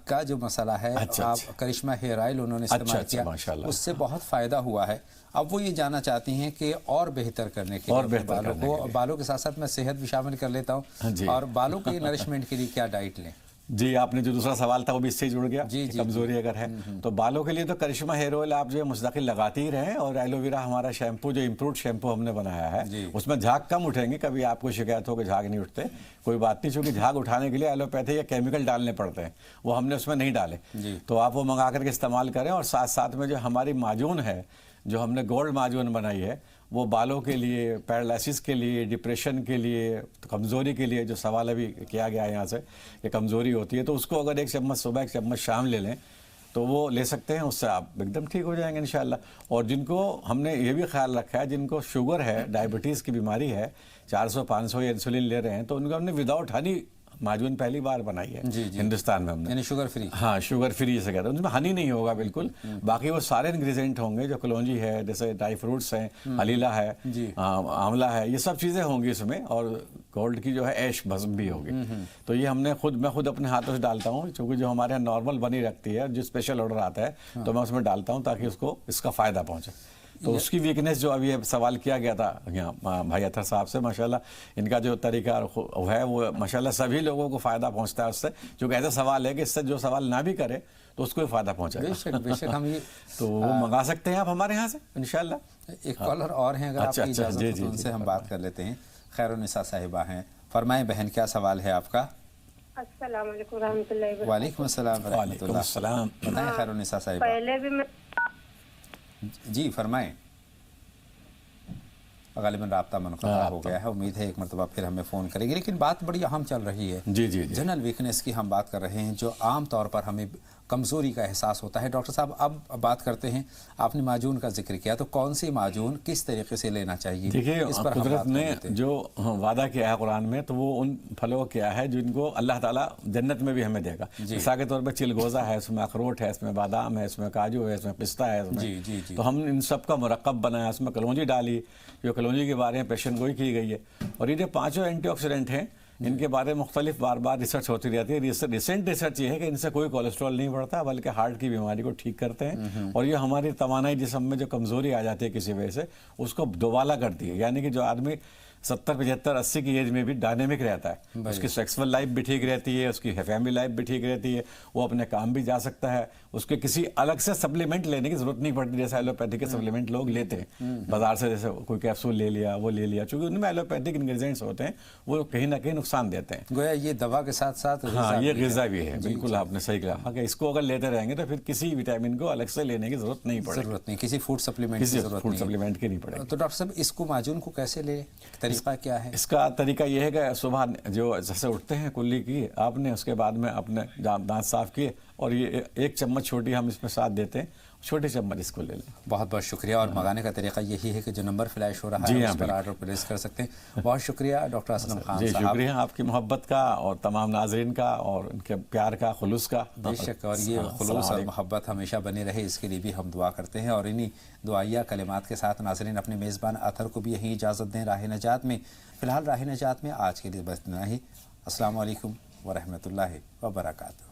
کا جو مسئلہ ہے، آپ کرشمہ ہیئر آئل انہوں نے استعمال کیا، اس سے بہت فائدہ ہوا ہے، اب وہ یہ جاننا چاہتی ہیں کہ اور بہتر کرنے کے لیے بالوں کو، بالوں کے ساتھ ساتھ میں صحت بھی شامل کر لیتا ہوں، اور بالوں کے نرشمنٹ کے لیے کیا ڈائٹ لیں؟ جی آپ نے جو دوسرا سوال تھا وہ بھی اس سے جڑ گیا، کمزوری اگر ہے تو بالوں کے لیے تو کرشمہ ہیئر آئل آپ جو ہے مستقل لگاتے ہی رہیں، اور ایلو ویرا ہمارا شیمپو جو امپرووڈ شیمپو ہم نے بنایا ہے اس میں جھاگ کم اٹھیں گے، کبھی آپ کو شکایت ہو کہ جھاگ نہیں اٹھتے، کوئی بات نہیں، چونکہ جھاگ اٹھانے کے لیے ایلوپیتھی یا کیمیکل ڈالنے پڑتے ہیں، وہ ہم نے اس میں نہیں ڈالے، تو آپ وہ منگا کر کے استعمال کریں، اور ساتھ ساتھ میں جو ہماری معجون ہے، جو ہم نے گولڈ معجون بنائی ہے، وہ بالوں کے لیے، پیرالائسس کے لیے، ڈپریشن کے لیے، کمزوری کے لیے، جو سوال ابھی کیا گیا ہے یہاں سے کہ کمزوری ہوتی ہے، تو اس کو اگر 1 چمچ صبح 1 چمچ شام لے لیں تو وہ لے سکتے ہیں، اس سے آپ ایک دم ٹھیک ہو جائیں گے انشاءاللہ۔ اور جن کو ہم نے یہ بھی خیال رکھا ہے، جن کو شوگر ہے، ڈائبٹیز کی بیماری ہے، 400-500 یا انسولین لے رہے ہیں، تو ان کو ہم نے وداؤٹ ہنی معجون پہلی بار بنائی ہے ہندوستان میں ہم نے، یعنی شوگر فری، ہاں شوگر فری جیسے کہتے ہیں، ان میں ہنی نہیں ہوگا بالکل، باقی وہ سارے انگریڈینٹ ہوں گے، جو کلونجی ہے، جیسے ڈرائی فروٹس ہیں، حلیلہ ہے، آملہ ہے، یہ سب چیزیں ہوں گی اس میں، اور گولڈ کی جو ہے ایش بھسم بھی ہوگی، تو یہ ہم نے میں خود اپنے ہاتھوں سے ڈالتا ہوں، چونکہ جو ہمارے یہاں نارمل بنی رکھتی ہے، جو اسپیشل آرڈر آتا ہے تو میں اس میں ڈالتا ہوں تاکہ اس کو اس کا فائدہ پہنچے۔ تو اس کی ویکنیس جو ابھی سوال کیا گیا تھا یہاں بھائی اطہر صاحب سے، ماشاءاللہ ان کا جو طریقہ ہے وہ ماشاءاللہ سبھی لوگوں کو فائدہ پہنچتا ہے اس سے، جو ایسا سوال ہے کہ اس سے جو سوال نہ بھی کرے تو اس کو بھی فائدہ پہنچے گا، بے شک ہم یہ تو وہ منگا سکتے ہیں آپ ہمارے یہاں سے انشاءاللہ۔ ایک کالر اور ہیں، اگر آپ کی اجازت ہو تو ان سے ہم بات کر لیتے ہیں۔ خیرالنساء صاحبہ ہیں، فرمائیں بہن کیا سوال ہے آپ کا؟ السلام علیکم ورحمۃ اللہ وبرکاتہ۔ وعلیکم السلام ورحمۃ اللہ، بتائیں خیرالنساء صاحبہ۔ پہلے بھی میں جی فرمائیں، غالباً رابطہ منقطع ہو گیا ہے، امید ہے ایک مرتبہ پھر ہمیں فون کریں گے، لیکن بات بڑی اہم چل رہی ہے، جنرل ویکنیس کی ہم بات کر رہے ہیں، جو عام طور پر ہمیں کمزوری کا احساس ہوتا ہے۔ ڈاکٹر صاحب اب بات کرتے ہیں، آپ نے معجون کا ذکر کیا، تو کون سی معجون کس طریقے سے لینا چاہیے؟ دیکھیے قدرت نے جو وعدہ کیا ہے قرآن میں، تو وہ ان پھلوں کیا ہے جن کو اللہ تعالیٰ جنت میں بھی ہمیں دے گا، مثال کے طور پہ چلگوزہ ہے، اس میں اخروٹ ہے، اس میں بادام ہے، اس میں کاجو ہے، اس میں پستہ ہے، تو ہم ان سب کا مرکب بنایا، اس میں کلونجی ڈالی، جو کلونجی کے بارے میں پیشن گوئی کی گئی ہے، اور یہ 5 اینٹی آکسیڈنٹ ہیں، ان کے بارے میں مختلف بار ریسرچ ہوتی رہتی ہے۔ ریسنٹ ریسرچ یہ ہے کہ ان سے کوئی کولیسٹرول نہیں بڑھتا، بلکہ ہارٹ کی بیماری کو ٹھیک کرتے ہیں، اور یہ ہماری توانائی جسم میں جو کمزوری آ جاتی ہے کسی وجہ سے اس کو دوبالا کرتی ہے، یعنی کہ جو آدمی 70 75 80 کی ایج میں بھی ڈائنامک رہتا ہے، اس کی سیکسول لائف بھی ٹھیک رہتی ہے، اس کی فیملی لائف بھی ٹھیک رہتی ہے، وہ اپنے کام بھی جا سکتا ہے، اس کے کسی الگ سے سپلیمنٹ لینے کی ضرورت نہیں پڑتی، جیسے ایلوپیتھک کے سپلیمنٹ لوگ لیتے ہیں بازار سے، جیسے کوئی کیپسول لے لیا، وہ لے لیا، چونکہ ان میں ایلوپیتھک انگریڈینٹس ہوتے ہیں، وہ کہیں نہ کہیں نقصان دیتے ہیں، گویا یہ دوا کے ساتھ ساتھ ہاں یہ غذا بھی ہے، بالکل آپ نے صحیح کہا کہ اس کو اگر لیتے رہیں گے تو پھر کسی وٹامن کو الگ سے لینے کی ضرورت نہیں پڑے گی، کسی فوڈ سپلیمنٹ کی ضرورت کی نہیں پڑے گی۔ تو ڈاکٹر صاحب اس کو معجون کو کیسے لے، طریقہ کیا ہے؟ اس کا طریقہ یہ ہے کہ صبح جو جیسے اٹھتے ہیں کلی کی آپ نے، اس کے بعد میں اپنے دانت صاف کیے، اور یہ 1 چمچ چھوٹی ہم اس میں ساتھ دیتے ہیں، چھوٹی چمچ اس کو لے لیں۔ بہت بہت شکریہ، اور منگانے کا طریقہ یہی ہے کہ جو نمبر فلیش ہو رہا ہے اس پر آرڈر پلیس کر سکتے ہیں۔ بہت شکریہ ڈاکٹر اسلم خان صاحب، شکریہ آپ کی محبت کا اور تمام ناظرین کا اور ان کے پیار کا، خلوص کا۔ بے شک، اور یہ خلوص اور محبت ہمیشہ بنی رہے، اس کے لیے بھی ہم دعا کرتے ہیں، اور انہی دعائیہ کلمات کے ساتھ ناظرین اپنے میزبان اطہر کو بھی یہیں اجازت دیں راہ نجات میں۔ فی الحال راہ نجات میں آج کے لیے بس اتنا ہی۔ السلام علیکم ورحمۃ اللہ وبرکاتہ۔